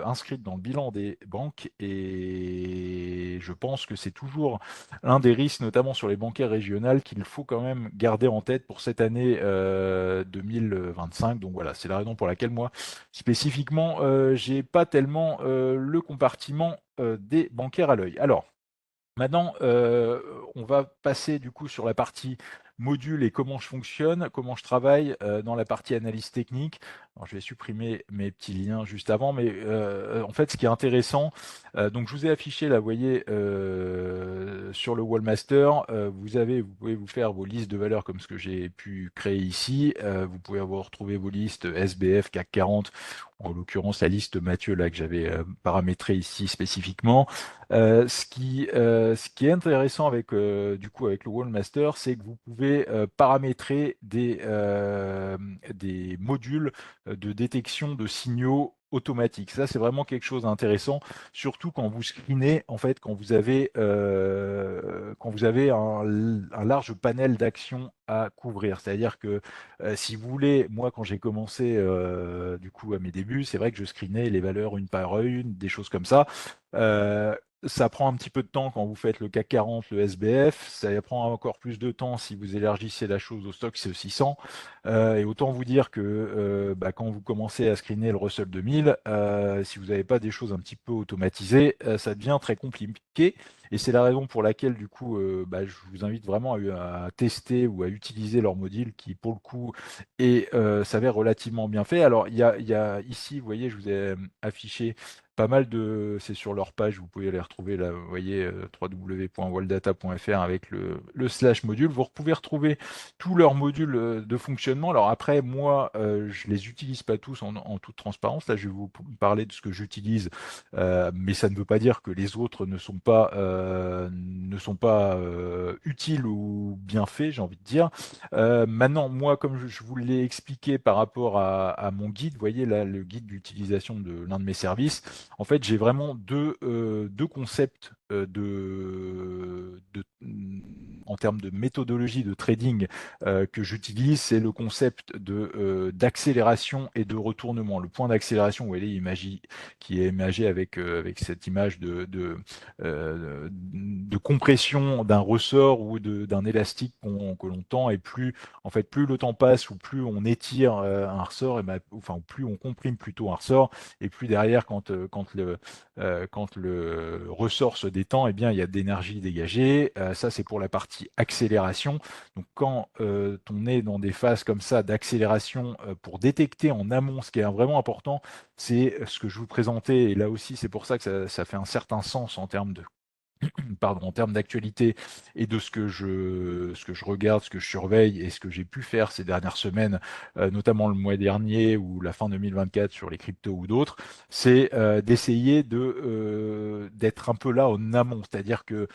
inscrites dans le bilan des banques. Et je pense que c'est toujours l'un des risques, notamment sur les bancaires régionales, qu'il faut quand même garder en tête pour cette année 2025. Donc voilà, c'est la raison pour laquelle moi, spécifiquement, j'ai pas tellement le compartiment des bancaires à l'œil. Alors, maintenant, on va passer du coup sur la partie module et comment je fonctionne, comment je travaille dans la partie analyse technique. Alors, je vais supprimer mes petits liens juste avant, mais en fait, ce qui est intéressant, donc je vous ai affiché là, vous voyez, sur le Wallmaster, vous pouvez vous faire vos listes de valeurs comme ce que j'ai pu créer ici. Vous pouvez avoir retrouvé vos listes SBF, CAC 40, en l'occurrence la liste Mathieu là que j'avais paramétré ici spécifiquement. Ce qui est intéressant avec du coup avec le Wallmaster, c'est que vous pouvez paramétrer des modules de détection de signaux automatiques. Ça, c'est vraiment quelque chose d'intéressant, surtout quand vous screenez, en fait, quand vous avez un large panel d'actions à couvrir. C'est-à-dire que si vous voulez, moi, quand j'ai commencé du coup à mes débuts, c'est vrai que je screenais les valeurs une par une, des choses comme ça. Euh, Ça prend un petit peu de temps quand vous faites le CAC 40, le SBF. Ça prend encore plus de temps si vous élargissez la chose au Stoxx 600. Et autant vous dire que quand vous commencez à screener le Russell 2000, si vous n'avez pas des choses un petit peu automatisées, ça devient très compliqué. Et c'est la raison pour laquelle, du coup, je vous invite vraiment à tester ou à utiliser leur module qui, pour le coup, s'avère relativement bien fait. Alors, il y a ici, vous voyez, je vous ai affiché pas mal de, c'est sur leur page, vous pouvez les retrouver là, vous voyez, www.waldata.fr avec le slash module. Vous pouvez retrouver tous leurs modules de fonctionnement. Alors après, moi, je les utilise pas tous en toute transparence. Là, je vais vous parler de ce que j'utilise, mais ça ne veut pas dire que les autres ne sont pas utiles ou bien faits, j'ai envie de dire. Maintenant, moi, comme je vous l'ai expliqué par rapport à mon guide, vous voyez là, le guide d'utilisation de l'un de mes services, en fait, j'ai vraiment deux concepts en termes de méthodologie de trading que j'utilise. C'est le concept d'accélération et de retournement. Le point d'accélération, vous voyez, qui est imagé avec cette image de compression d'un ressort ou d'un élastique que l'on tend, et plus en fait plus le temps passe ou plus on étire un ressort, enfin plus on comprime plutôt un ressort, et plus derrière quand le ressort se détend, eh bien il y a de l'énergie dégagée. Ça c'est pour la partie accélération. Donc quand on est dans des phases comme ça d'accélération, pour détecter en amont, ce qui est vraiment important, c'est ce que je vous présentais, et là aussi c'est pour ça que ça fait un certain sens en termes de pardon, en termes d'actualité et de ce que je regarde, ce que je surveille et ce que j'ai pu faire ces dernières semaines, notamment le mois dernier ou la fin 2024 sur les cryptos ou d'autres, c'est d'essayer d'être un peu là en amont. C'est-à-dire que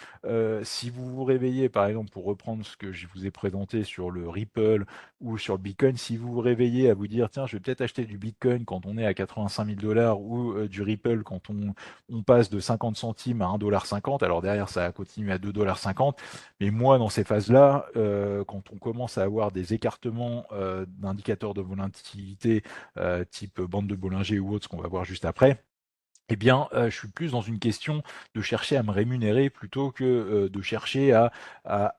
si vous vous réveillez, par exemple, pour reprendre ce que je vous ai présenté sur le Ripple ou sur le Bitcoin, si vous vous réveillez à vous dire, tiens, je vais peut-être acheter du Bitcoin quand on est à 85 000 dollars ou du Ripple quand on passe de 50 centimes à 1,50 $. Alors derrière, ça a continué à 2,50 $. Mais moi, dans ces phases-là, quand on commence à avoir des écartements d'indicateurs de volatilité type bande de Bollinger ou autre, ce qu'on va voir juste après, eh bien, je suis plus dans une question de chercher à me rémunérer plutôt que de chercher à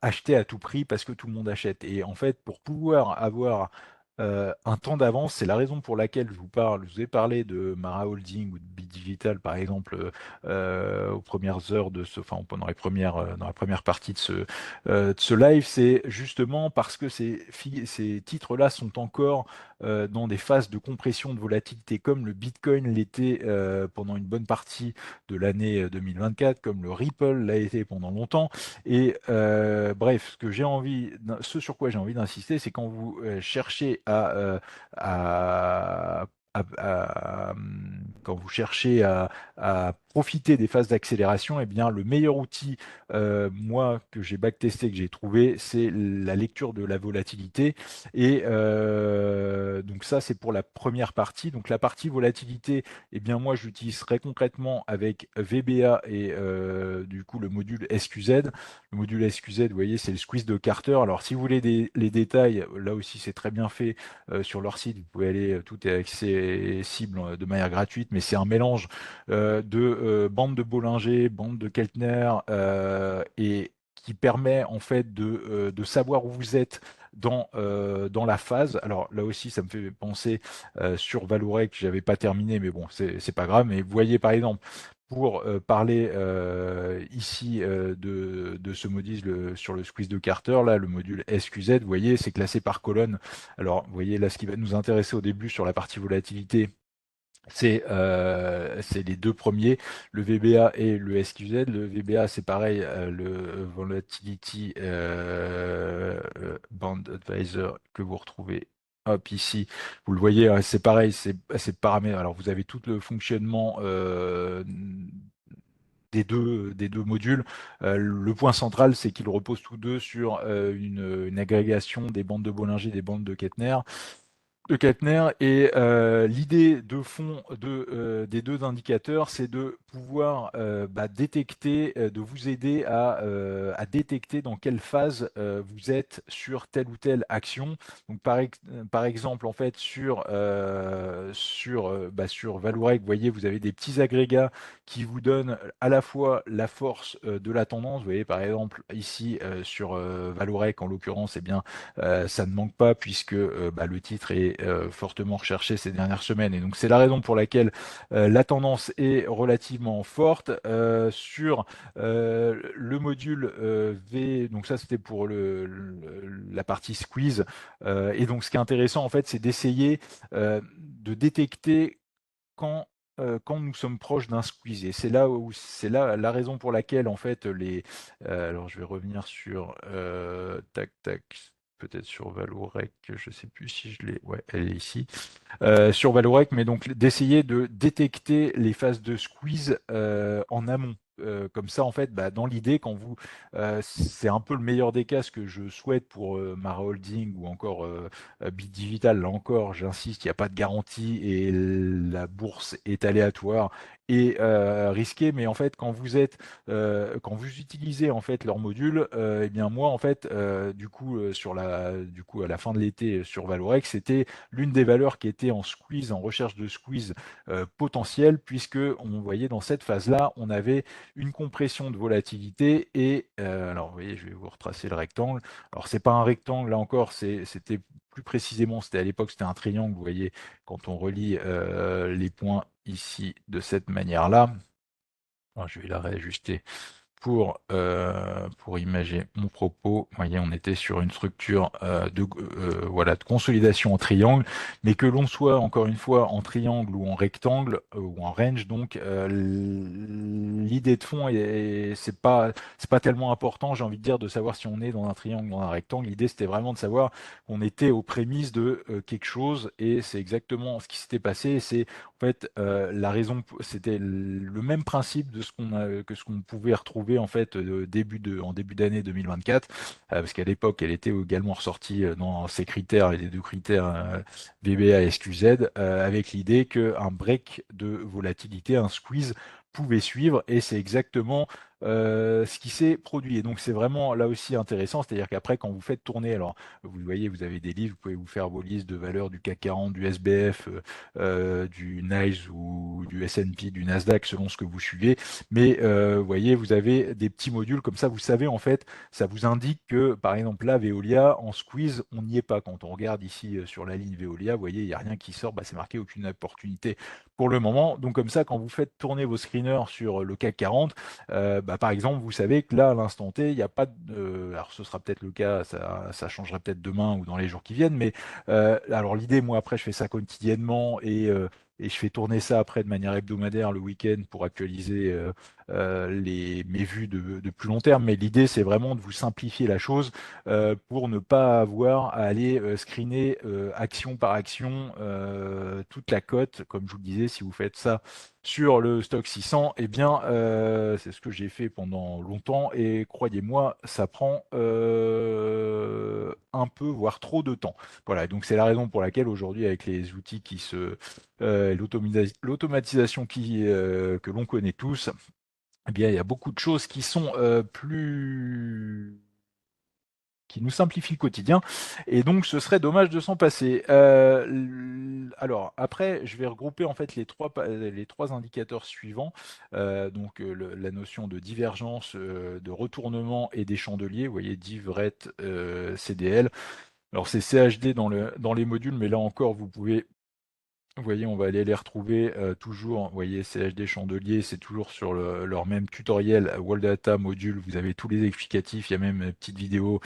acheter à tout prix parce que tout le monde achète. Et en fait, pour pouvoir avoir un temps d'avance, c'est la raison pour laquelle je vous ai parlé de Mara Holding ou de Bit Digital, par exemple, aux premières heures enfin, pendant dans la première partie de ce live. C'est justement parce que ces titres-là sont encore dans des phases de compression de volatilité, comme le Bitcoin l'était pendant une bonne partie de l'année 2024, comme le Ripple l'a été pendant longtemps. Et bref, ce sur quoi j'ai envie d'insister, c'est quand vous cherchez à, quand vous cherchez à profiter des phases d'accélération, eh bien, le meilleur outil, moi, que j'ai backtesté, que j'ai trouvé, c'est la lecture de la volatilité. Et donc ça, c'est pour la première partie. Donc la partie volatilité, eh bien, moi, je l'utiliserai concrètement avec VBA et du coup le module SQZ. Le module SQZ, vous voyez, c'est le squeeze de Carter. Alors, si vous voulez les détails, là aussi, c'est très bien fait sur leur site. Vous pouvez aller, tout est accessible de manière gratuite, mais c'est un mélange de bandes de Bollinger, bandes de Keltner, et qui permet en fait de savoir où vous êtes dans la phase. Alors là aussi, ça me fait penser sur Valorec, j'avais pas terminé, mais bon, c'est pas grave. Mais vous voyez par exemple, pour parler ici de ce module sur le squeeze de Carter, là, le module SQZ, vous voyez, c'est classé par colonne. Alors, vous voyez là, ce qui va nous intéresser au début sur la partie volatilité, c'est les deux premiers, le VBA et le SQZ. Le VBA, c'est pareil, le Volatility Band Advisor que vous retrouvez. Hop, ici, vous le voyez, hein, c'est pareil, c'est paramètres. Alors, vous avez tout le fonctionnement des deux modules. Le point central, c'est qu'ils reposent tous deux sur une agrégation des bandes de Bollinger et des bandes de Kettner. Et l'idée de fond des deux indicateurs, c'est de pouvoir détecter, de vous aider à détecter dans quelle phase vous êtes sur telle ou telle action. Donc par exemple, en fait, sur Valorec, vous voyez, vous avez des petits agrégats qui vous donnent à la fois la force de la tendance. Vous voyez, par exemple, ici sur Valorec, en l'occurrence, eh bien, ça ne manque pas puisque le titre est fortement recherché ces dernières semaines. Et donc c'est la raison pour laquelle la tendance est relativement forte sur le module V. Donc ça c'était pour la partie squeeze. Et donc ce qui est intéressant en fait, c'est d'essayer de détecter quand nous sommes proches d'un squeeze. Et c'est là la raison pour laquelle en fait alors je vais revenir sur tac tac, peut-être sur Valorec, je sais plus si je l'ai. Ouais, elle est ici. Sur Valorec, mais donc d'essayer de détecter les phases de squeeze en amont. Comme ça, en fait, dans l'idée, c'est un peu le meilleur des cas, ce que je souhaite pour Mara Holding ou encore Bit Digital. Là encore, j'insiste, il n'y a pas de garantie et la bourse est aléatoire et risquée. Mais en fait, quand vous utilisez en fait leur module, eh bien moi, en fait, du coup, à la fin de l'été sur Valorec, c'était l'une des valeurs qui était en squeeze, en recherche de squeeze potentiel, puisque on voyait dans cette phase-là, on avait une compression de volatilité et alors vous voyez, je vais vous retracer le rectangle. Alors c'est pas un rectangle là encore, c'était plus précisément, c'était à l'époque, c'était un triangle. Vous voyez, quand on relie les points ici de cette manière-là. Alors, je vais la réajuster pour imager mon propos. Vous voyez, on était sur une structure voilà, de consolidation en triangle, mais que l'on soit encore une fois en triangle ou en rectangle ou en range, donc l'idée de fond c'est pas tellement important, j'ai envie de dire, de savoir si on est dans un triangle ou dans un rectangle. L'idée c'était vraiment de savoir qu'on était aux prémices de quelque chose, et c'est exactement ce qui s'était passé. C'est en fait la raison, c'était le même principe de que ce qu'on pouvait retrouver en fait en début d'année 2024, parce qu'à l'époque elle était également ressortie dans ses critères, les deux critères VBA et SQZ, avec l'idée qu'un break de volatilité, un squeeze pouvait suivre, et c'est exactement ce qui s'est produit. Et donc c'est vraiment là aussi intéressant, c'est-à-dire qu'après quand vous faites tourner, alors vous voyez, vous avez des livres, vous pouvez vous faire vos listes de valeurs du CAC 40, du SBF, du NYSE ou du S&P, du Nasdaq, selon ce que vous suivez. Mais vous voyez, vous avez des petits modules comme ça, vous savez, en fait, ça vous indique que, par exemple, là, Veolia, en squeeze, on n'y est pas. Quand on regarde ici sur la ligne Veolia, vous voyez, il n'y a rien qui sort, c'est marqué aucune opportunité pour le moment. Donc comme ça, quand vous faites tourner vos screeners sur le CAC 40, par exemple, vous savez que là, à l'instant T, il n'y a pas alors ce sera peut-être le cas, ça changerait peut-être demain ou dans les jours qui viennent, mais alors l'idée, moi après, je fais ça quotidiennement et je fais tourner ça après de manière hebdomadaire le week-end pour actualiser mes vues de plus long terme. Mais l'idée, c'est vraiment de vous simplifier la chose pour ne pas avoir à aller screener action par action toute la cote. Comme je vous le disais, si vous faites ça sur le stock 600, eh bien, c'est ce que j'ai fait pendant longtemps et croyez-moi, ça prend un peu, voire trop de temps. Voilà, donc c'est la raison pour laquelle aujourd'hui, avec les outils l'automatisation que l'on connaît tous, eh bien, il y a beaucoup de choses qui sont qui nous simplifient le quotidien, et donc ce serait dommage de s'en passer. Alors après, je vais regrouper en fait les trois indicateurs suivants, donc la notion de divergence, de retournement et des chandeliers. Vous voyez, div, ret, CDL. Alors c'est CHD dans les modules, mais là encore, vous voyez, on va aller les retrouver toujours. Vous voyez, CHD Chandelier, c'est toujours sur leur même tutoriel. World Data module, vous avez tous les explicatifs. Il y a même une petite vidéo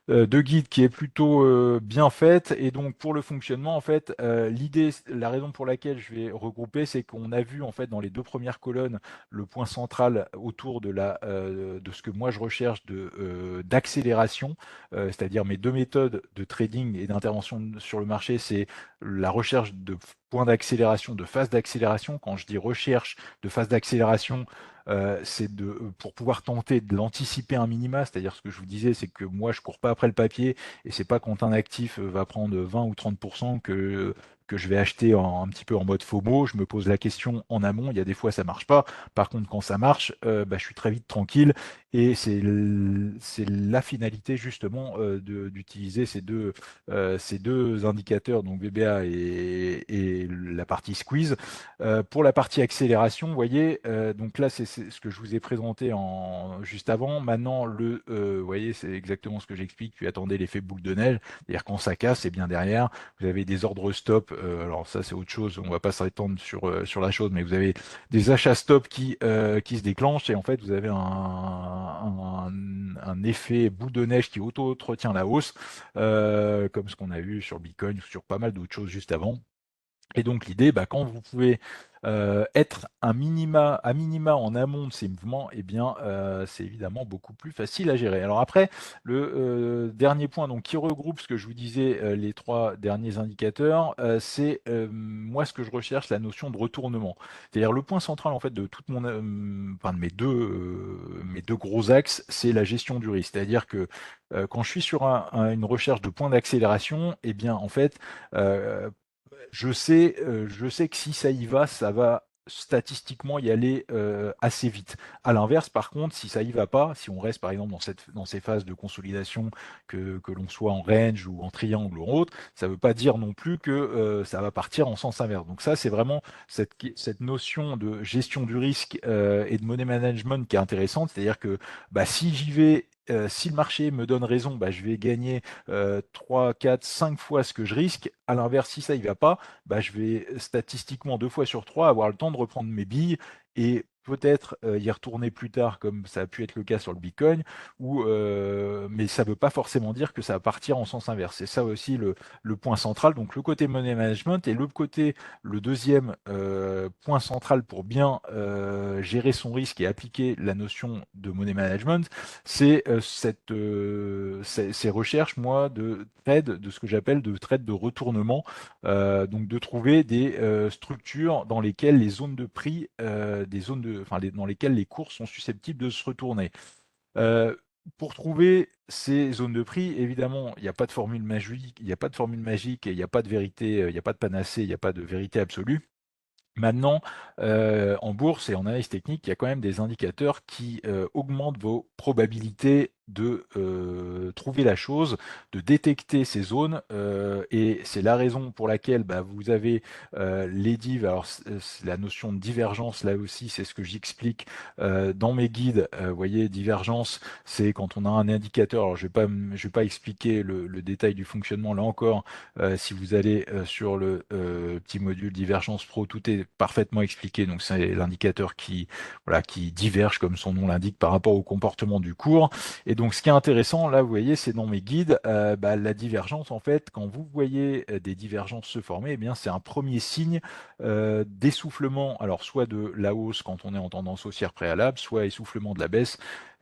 de guide qui est plutôt bien faite. Et donc pour le fonctionnement, en fait, l'idée, la raison pour laquelle je vais regrouper, c'est qu'on a vu en fait dans les deux premières colonnes le point central autour de ce que moi je recherche d'accélération, c'est-à-dire mes deux méthodes de trading et d'intervention sur le marché, c'est la recherche de points d'accélération, de phase d'accélération. Quand je dis recherche de phase d'accélération, c'est pour pouvoir tenter de l'anticiper un minima, c'est-à-dire ce que je vous disais, c'est que moi je cours pas après le papier et c'est pas quand un actif va prendre 20 ou 30% que je vais acheter un petit peu en mode FOMO. Je me pose la question en amont. Il y a des fois ça marche pas. Par contre, quand ça marche, bah, je suis très vite tranquille et c'est la finalité justement d'utiliser ces deux indicateurs, donc VBA et la partie squeeze. Pour la partie accélération, vous voyez, donc là, c'est ce que je vous ai présenté juste avant. Maintenant, vous voyez, c'est exactement ce que j'explique. Puis attendez l'effet boule de neige. C'est-à-dire quand ça casse, c'est bien derrière. Vous avez des ordres stop. Alors ça, c'est autre chose. On va pas s'étendre sur la chose, mais vous avez des achats stop qui se déclenchent et en fait, vous avez un effet boule de neige qui auto-entretient la hausse, comme ce qu'on a vu sur Bitcoin ou sur pas mal d'autres choses juste avant. Et donc l'idée, bah, quand vous pouvez être à minima en amont de ces mouvements, eh bien c'est évidemment beaucoup plus facile à gérer. Alors après, le dernier point donc, qui regroupe ce que je vous disais, les trois derniers indicateurs, c'est moi ce que je recherche, la notion de retournement. C'est-à-dire le point central en fait de toute enfin, de mes deux gros axes, c'est la gestion du risque. C'est-à-dire que quand je suis sur une recherche de point d'accélération, eh bien en fait, euh, je sais que si ça y va, ça va statistiquement y aller assez vite. À l'inverse, par contre, si ça y va pas, si on reste par exemple dans ces phases de consolidation, que l'on soit en range ou en triangle ou en autre, ça ne veut pas dire non plus que ça va partir en sens inverse. Donc ça, c'est vraiment cette notion de gestion du risque et de money management qui est intéressante. C'est-à-dire que bah, si j'y vais, si le marché me donne raison, bah, je vais gagner 3, 4, 5 fois ce que je risque. À l'inverse, si ça y va pas, bah, je vais statistiquement 2 fois sur 3 avoir le temps de reprendre mes billes et peut-être y retourner plus tard, comme ça a pu être le cas sur le Bitcoin, mais ça ne veut pas forcément dire que ça va partir en sens inverse. C'est ça aussi le point central. Donc le côté money management et le deuxième point central pour bien gérer son risque et appliquer la notion de money management, c'est ces recherches, moi, de trade, de ce que j'appelle de trade de retournement, donc de trouver des structures dans lesquelles les zones de prix, dans lesquelles les cours sont susceptibles de se retourner. Euh, pour trouver ces zones de prix, évidemment, il n'y a pas de formule magique, il n'y a pas de formule magique, et il n'y a pas de vérité, il n'y a pas de panacée, il n'y a pas de vérité absolue. Maintenant, en bourse et en analyse technique, il y a quand même des indicateurs qui augmentent vos probabilités de trouver la chose, de détecter ces zones, et c'est la raison pour laquelle bah, vous avez les dives. Alors, la notion de divergence, là aussi, c'est ce que j'explique dans mes guides. Vous voyez, divergence, c'est quand on a un indicateur. Alors, je vais pas expliquer le détail du fonctionnement là encore. Si vous allez sur le petit module Divergence Pro, tout est parfaitement expliqué. Donc c'est l'indicateur voilà, qui diverge, comme son nom l'indique, par rapport au comportement du cours. Et donc ce qui est intéressant, là, vous voyez, c'est dans mes guides, bah, la divergence, en fait, quand vous voyez des divergences se former, eh bien c'est un premier signe d'essoufflement. Alors soit de la hausse quand on est en tendance haussière préalable, soit essoufflement de la baisse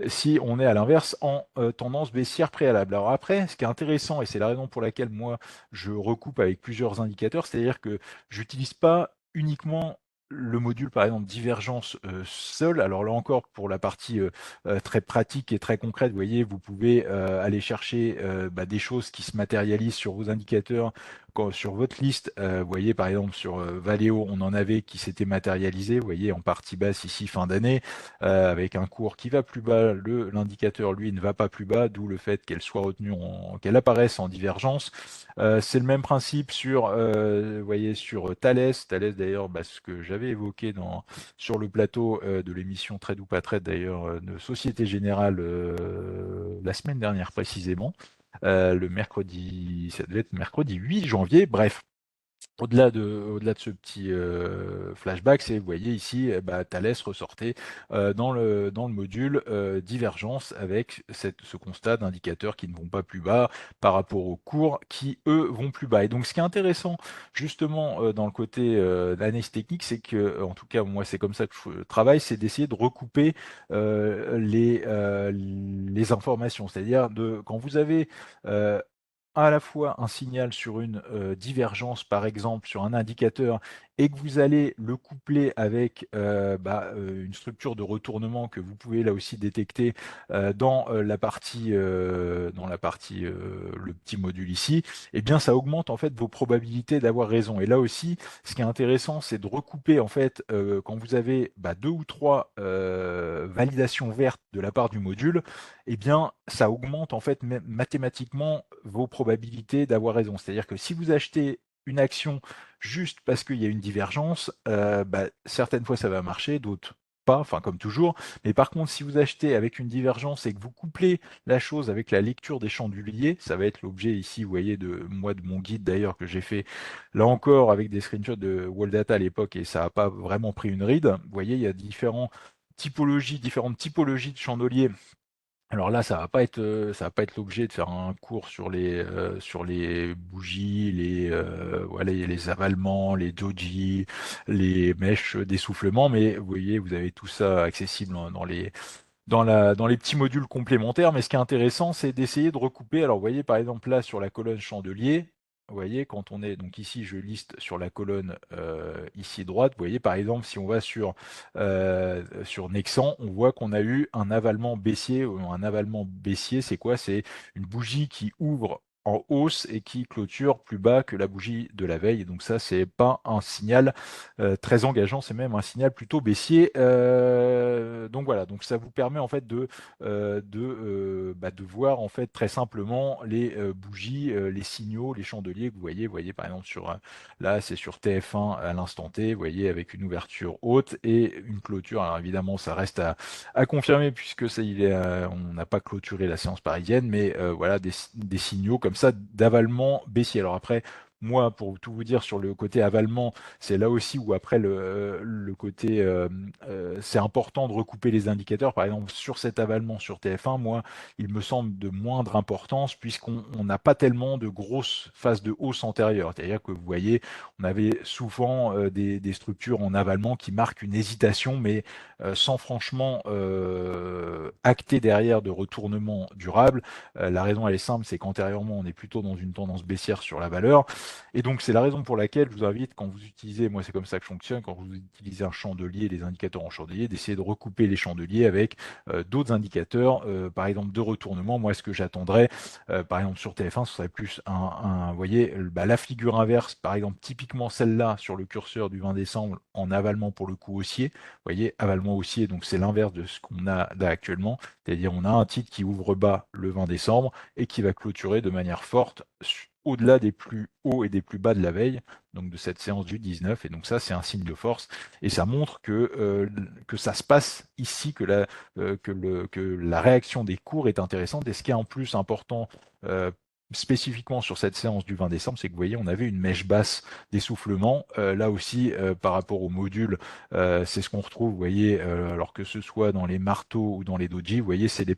si on est à l'inverse en tendance baissière préalable. Alors après, ce qui est intéressant, et c'est la raison pour laquelle moi je recoupe avec plusieurs indicateurs, c'est-à-dire que j'utilise pas uniquement le module par exemple divergence seul. Alors là encore pour la partie très pratique et très concrète, vous voyez, vous pouvez aller chercher bah, des choses qui se matérialisent sur vos indicateurs, sur votre liste. Vous voyez par exemple sur Valeo, on en avait qui s'était matérialisé, vous voyez en partie basse ici fin d'année, avec un cours qui va plus bas, l'indicateur lui ne va pas plus bas, d'où le fait qu'elle soit retenue, qu'elle apparaisse en divergence. C'est le même principe sur, vous voyez, sur Thales. Thales d'ailleurs, bah, ce que j'avais évoqué sur le plateau de l'émission Trade ou pas Trade d'ailleurs, de Société Générale la semaine dernière précisément. le mercredi, ça devait être mercredi 8 janvier, bref. Au-delà de ce petit flashback, c'est, vous voyez ici, Thalès ressortait dans le module divergence avec ce constat d'indicateurs qui ne vont pas plus bas par rapport aux cours qui, eux, vont plus bas. Et donc, ce qui est intéressant, justement, dans le côté d'analyse technique, c'est que, en tout cas, moi, c'est comme ça que je travaille, c'est d'essayer de recouper les informations. C'est-à-dire, quand vous avez à la fois un signal sur une divergence, par exemple, sur un indicateur, et que vous allez le coupler avec une structure de retournement que vous pouvez là aussi détecter le petit module ici, eh bien ça augmente en fait vos probabilités d'avoir raison. Et là aussi, ce qui est intéressant, c'est de recouper en fait quand vous avez deux ou trois validations vertes de la part du module, eh bien, ça augmente en fait mathématiquement vos probabilités d'avoir raison. C'est-à-dire que si vous achetez une action juste parce qu'il y a une divergence, certaines fois ça va marcher, d'autres pas, enfin comme toujours. Mais par contre, si vous achetez avec une divergence et que vous couplez la chose avec la lecture des chandeliers, ça va être l'objet ici, vous voyez, de mon guide d'ailleurs que j'ai fait là encore avec des screenshots de Wall-Data à l'époque et ça n'a pas vraiment pris une ride. Vous voyez, il y a différentes typologies de chandeliers. Alors là, ça va pas être l'objet de faire un cours sur les bougies, voilà, les avalements, les doji, les mèches d'essoufflement, mais vous voyez, vous avez tout ça accessible dans les petits modules complémentaires. Mais ce qui est intéressant, c'est d'essayer de recouper. Alors, vous voyez, par exemple, là, sur la colonne chandelier, vous voyez, quand on est, donc ici, je liste sur la colonne ici droite, vous voyez, par exemple, si on va sur Nexan, on voit qu'on a eu un avalement baissier. Un avalement baissier, c'est quoi? C'est une bougie qui ouvre en hausse et qui clôture plus bas que la bougie de la veille. Donc ça, c'est pas un signal très engageant, c'est même un signal plutôt baissier. Donc voilà, donc ça vous permet en fait de voir en fait très simplement les bougies, les signaux, les chandeliers que vous voyez par exemple là c'est sur TF1 à l'instant T, vous voyez avec une ouverture haute et une clôture. Alors évidemment ça reste à confirmer puisque on n'a pas clôturé la séance parisienne, mais voilà des signaux comme ça d'avalement baissier. Alors après moi, pour tout vous dire sur le côté avalement, c'est là aussi où après le côté, c'est important de recouper les indicateurs. Par exemple, sur cet avalement sur TF1, moi, il me semble de moindre importance puisqu'on n'a pas tellement de grosses phases de hausse antérieure. C'est-à-dire que vous voyez, on avait souvent des structures en avalement qui marquent une hésitation, mais sans franchement acter derrière de retournement durable. La raison, elle est simple, c'est qu'antérieurement, on est plutôt dans une tendance baissière sur la valeur. Et donc, c'est la raison pour laquelle je vous invite, quand vous utilisez, moi c'est comme ça que je fonctionne, quand vous utilisez un chandelier, les indicateurs en chandelier, d'essayer de recouper les chandeliers avec d'autres indicateurs, par exemple de retournement. Moi, ce que j'attendrais, par exemple sur TF1, ce serait plus vous voyez, la figure inverse, par exemple, typiquement celle-là sur le curseur du 20 décembre en avalement pour le coup haussier. Vous voyez, avalement haussier, donc c'est l'inverse de ce qu'on a là actuellement. C'est-à-dire, on a un titre qui ouvre bas le 20 décembre et qui va clôturer de manière forte au-delà des plus hauts et des plus bas de la veille, donc de cette séance du 19. Et donc ça, c'est un signe de force. Et ça montre que ça se passe ici, que la réaction des cours est intéressante. Et ce qui est en plus important, spécifiquement sur cette séance du 20 décembre, c'est que vous voyez, on avait une mèche basse d'essoufflement. Là aussi, par rapport au module, c'est ce qu'on retrouve, vous voyez, alors que ce soit dans les marteaux ou dans les doji, vous voyez, c'est la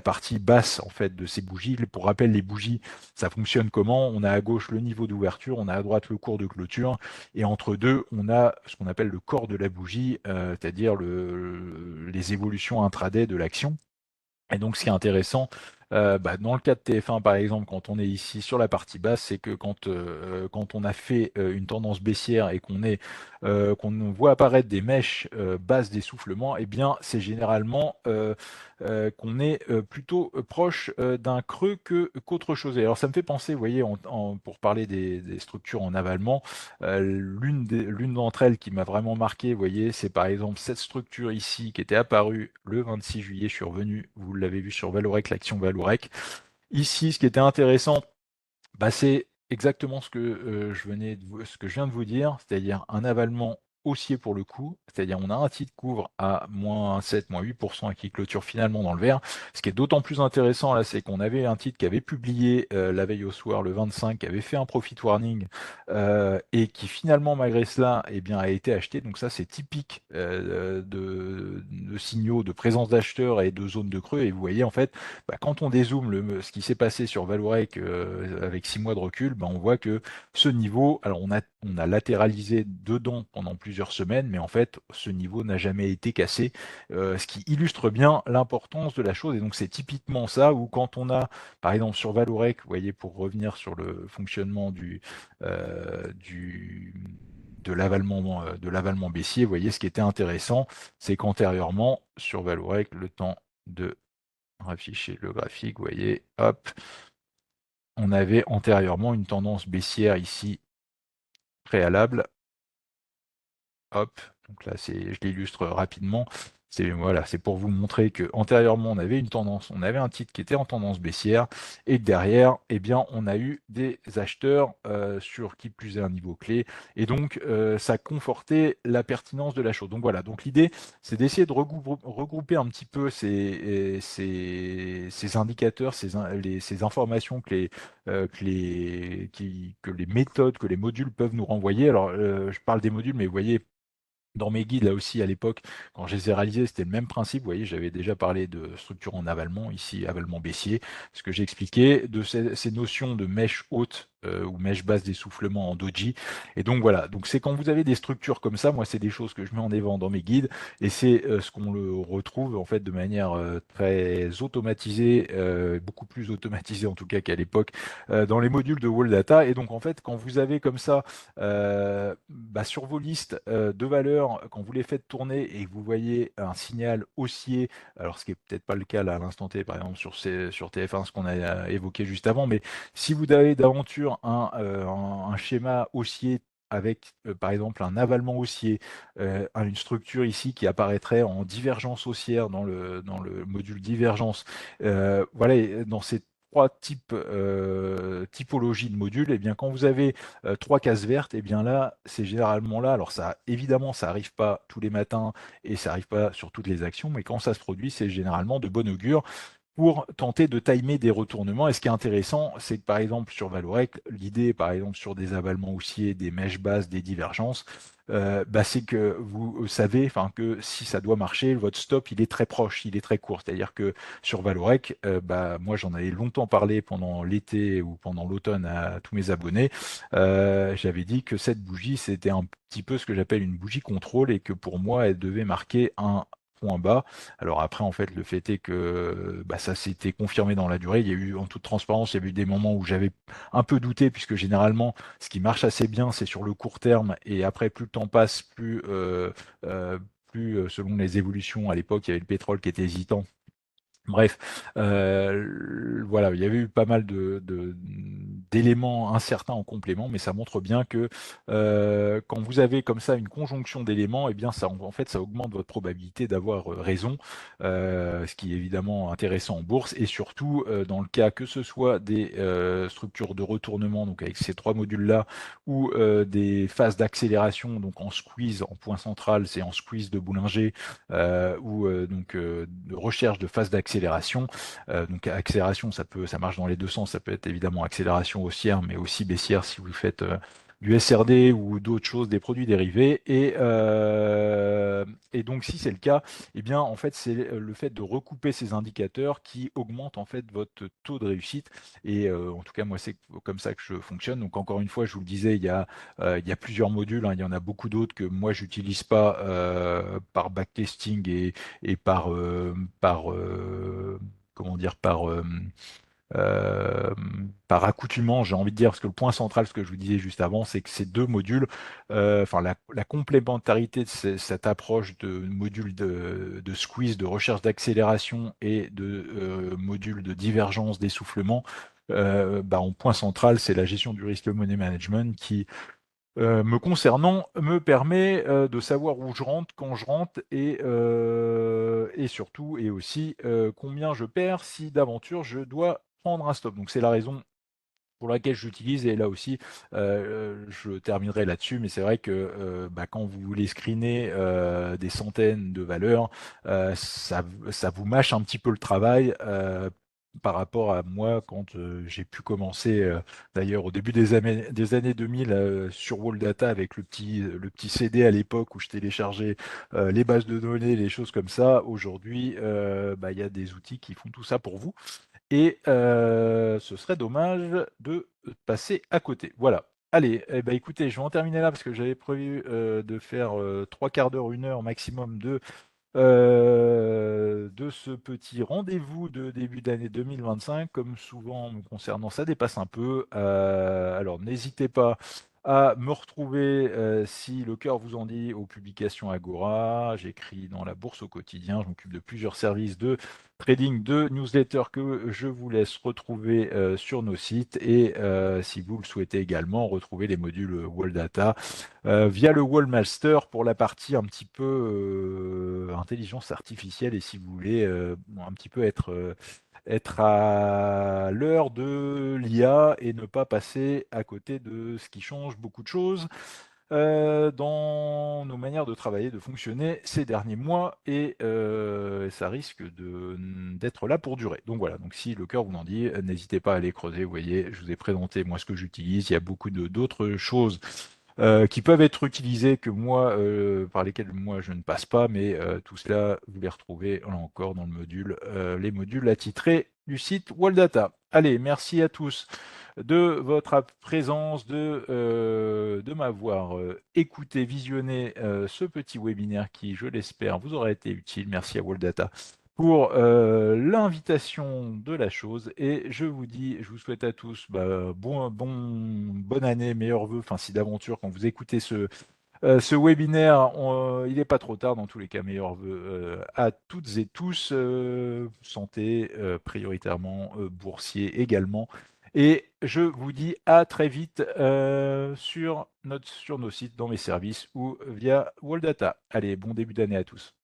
partie basse en fait de ces bougies. Pour rappel, les bougies, ça fonctionne comment? On a à gauche le niveau d'ouverture, on a à droite le cours de clôture, et entre deux, on a ce qu'on appelle le corps de la bougie, c'est-à-dire les évolutions intraday de l'action. Et donc, ce qui est intéressant, dans le cas de TF1, par exemple, quand on est ici sur la partie basse, c'est que quand on a fait une tendance baissière et qu'on voit apparaître des mèches basses d'essoufflement, eh bien, c'est généralement qu'on est plutôt proche d'un creux qu'autre chose. Et alors, ça me fait penser, vous voyez, pour parler des structures en avalement, l'une d'entre elles qui m'a vraiment marqué, vous voyez, c'est par exemple cette structure ici qui était apparue le 26 juillet. Je suis revenu, vous l'avez vu sur Valorec, l'action Valorec. Ici, ce qui était intéressant, c'est exactement ce que je viens de vous dire, c'est-à-dire un avalement haussier pour le coup, c'est-à-dire on a un titre couvre à moins 7, moins 8% et qui clôture finalement dans le vert. Ce qui est d'autant plus intéressant là, c'est qu'on avait un titre qui avait publié la veille au soir, le 25, qui avait fait un profit warning et qui finalement malgré cela eh bien, a été acheté. Donc ça c'est typique de signaux de présence d'acheteurs et de zones de creux. Et vous voyez en fait, quand on dézoome ce qui s'est passé sur Valorec avec 6 mois de recul, on voit que ce niveau, alors on a latéralisé dedans pendant plusieurs semaines, mais en fait ce niveau n'a jamais été cassé, ce qui illustre bien l'importance de la chose. Et donc c'est typiquement ça où quand on a, par exemple sur Valorec, vous voyez, pour revenir sur le fonctionnement de l'avalement baissier, vous voyez, ce qui était intéressant, c'est qu'antérieurement, sur Valorec, le temps de afficher le graphique, vous voyez, hop, on avait antérieurement une tendance baissière ici préalable. Hop, donc là je l'illustre rapidement. Voilà, c'est pour vous montrer que antérieurement on avait une tendance, on avait un titre qui était en tendance baissière et que derrière, eh bien, on a eu des acheteurs sur qui plus est un niveau clé et donc ça confortait la pertinence de la chose. Donc voilà, donc l'idée c'est d'essayer de regrouper un petit peu ces indicateurs, ces informations que les méthodes, que les modules peuvent nous renvoyer. Alors je parle des modules, mais vous voyez dans mes guides, là aussi, à l'époque, quand je les ai réalisés, c'était le même principe. Vous voyez, j'avais déjà parlé de structure en avalement, ici, avalement baissier. Ce que j'ai expliqué de ces notions de mèche haute ou mèche basse d'essoufflement en doji. Et donc, voilà. Donc, c'est quand vous avez des structures comme ça, moi, c'est des choses que je mets en avant dans mes guides. Et c'est ce qu'on le retrouve, en fait, de manière très automatisée, beaucoup plus automatisée, en tout cas, qu'à l'époque, dans les modules de Wall Data. Et donc, en fait, quand vous avez comme ça, sur vos listes de valeurs, quand vous les faites tourner et que vous voyez un signal haussier, alors ce qui est peut-être pas le cas là à l'instant T, par exemple sur TF1, ce qu'on a évoqué juste avant, mais si vous avez d'aventure un schéma haussier avec par exemple un avalement haussier, une structure ici qui apparaîtrait en divergence haussière dans le module divergence, voilà, et dans ces trois typologies de modules, et bien quand vous avez trois cases vertes, et bien là, c'est généralement là. Alors ça, évidemment, ça arrive pas tous les matins et ça arrive pas sur toutes les actions, mais quand ça se produit, c'est généralement de bon augure pour tenter de timer des retournements. Et ce qui est intéressant, c'est que par exemple sur Valorec, l'idée par exemple sur des avalements haussiers, des mèches basses, des divergences, c'est que vous savez que si ça doit marcher, votre stop il est très proche, il est très court. C'est-à-dire que sur Valorec, moi j'en avais longtemps parlé pendant l'été ou pendant l'automne à tous mes abonnés. J'avais dit que cette bougie c'était un petit peu ce que j'appelle une bougie contrôle et que pour moi elle devait marquer un point bas. Alors après, en fait, le fait est que ça s'était confirmé dans la durée. Il y a eu, en toute transparence, il y a eu des moments où j'avais un peu douté, puisque généralement, ce qui marche assez bien, c'est sur le court terme. Et après, plus le temps passe, plus selon les évolutions, à l'époque, il y avait le pétrole qui était hésitant. Bref, voilà, il y avait eu pas mal d'éléments incertains en complément, mais ça montre bien que quand vous avez comme ça une conjonction d'éléments, eh bien ça, en fait, ça augmente votre probabilité d'avoir raison, ce qui est évidemment intéressant en bourse, et surtout dans le cas que ce soit des structures de retournement, donc avec ces trois modules-là, ou des phases d'accélération, donc en squeeze, en point central, c'est en squeeze de Boulanger, ou de recherche de phase d'accélération. Donc accélération, ça marche dans les deux sens. Ça peut être évidemment accélération haussière, mais aussi baissière si vous faites du SRD ou d'autres choses, des produits dérivés. Et donc si c'est le cas, eh bien en fait c'est le fait de recouper ces indicateurs qui augmente en fait votre taux de réussite. Et en tout cas moi c'est comme ça que je fonctionne. Donc encore une fois, je vous le disais, il y a plusieurs modules, hein. Il y en a beaucoup d'autres que moi j'utilise pas par backtesting et comment dire, euh, par accoutumance, j'ai envie de dire, parce que le point central, ce que je vous disais juste avant, c'est que ces deux modules, la complémentarité de cette approche de module de squeeze, de recherche d'accélération et de module de divergence d'essoufflement, en point central, c'est la gestion du risque money management qui, me concernant, me permet de savoir où je rentre, quand je rentre et surtout et aussi combien je perds si d'aventure je dois prendre un stop. Donc c'est la raison pour laquelle j'utilise, et là aussi, je terminerai là-dessus, mais c'est vrai que quand vous voulez screener des centaines de valeurs, ça vous mâche un petit peu le travail. Par rapport à moi, quand j'ai pu commencer, d'ailleurs au début des années 2000, sur Wall Data avec le petit CD à l'époque où je téléchargeais les bases de données, les choses comme ça. Aujourd'hui, il y a des outils qui font tout ça pour vous. Et ce serait dommage de passer à côté. Voilà. Allez, eh ben, écoutez, je vais en terminer là parce que j'avais prévu de faire 3 quarts d'heure, 1 heure maximum de ce petit rendez-vous de début d'année 2025. Comme souvent me concernant, ça dépasse un peu. Alors n'hésitez pas à me retrouver si le cœur vous en dit aux publications Agora. J'écris dans la bourse au quotidien. Je m'occupe de plusieurs services de trading, de newsletters que je vous laisse retrouver sur nos sites. Et si vous le souhaitez également, retrouver les modules Wall Data via le Wallmaster pour la partie un petit peu intelligence artificielle, et si vous voulez un petit peu être à l'heure de l'IA et ne pas passer à côté de ce qui change beaucoup de choses dans nos manières de travailler, de fonctionner ces derniers mois, et ça risque d'être là pour durer. Donc voilà, donc si le cœur vous en dit, n'hésitez pas à aller creuser. Vous voyez, je vous ai présenté moi ce que j'utilise. Il y a beaucoup d'autres choses qui peuvent être utilisées que moi, par lesquelles moi je ne passe pas, mais tout cela, vous les retrouvez là encore dans le module, les modules attitrés du site Wall-Data. Allez, merci à tous de votre présence, de m'avoir écouté, visionné ce petit webinaire qui, je l'espère, vous aura été utile. Merci à Wall-Data pour l'invitation de la chose, et je vous souhaite à tous bonne année, meilleurs vœux, enfin si d'aventure quand vous écoutez ce webinaire, il n'est pas trop tard. Dans tous les cas, meilleurs vœux à toutes et tous, santé prioritairement, boursier également, et je vous dis à très vite sur nos sites, dans mes services ou via Wall Data. Allez, bon début d'année à tous.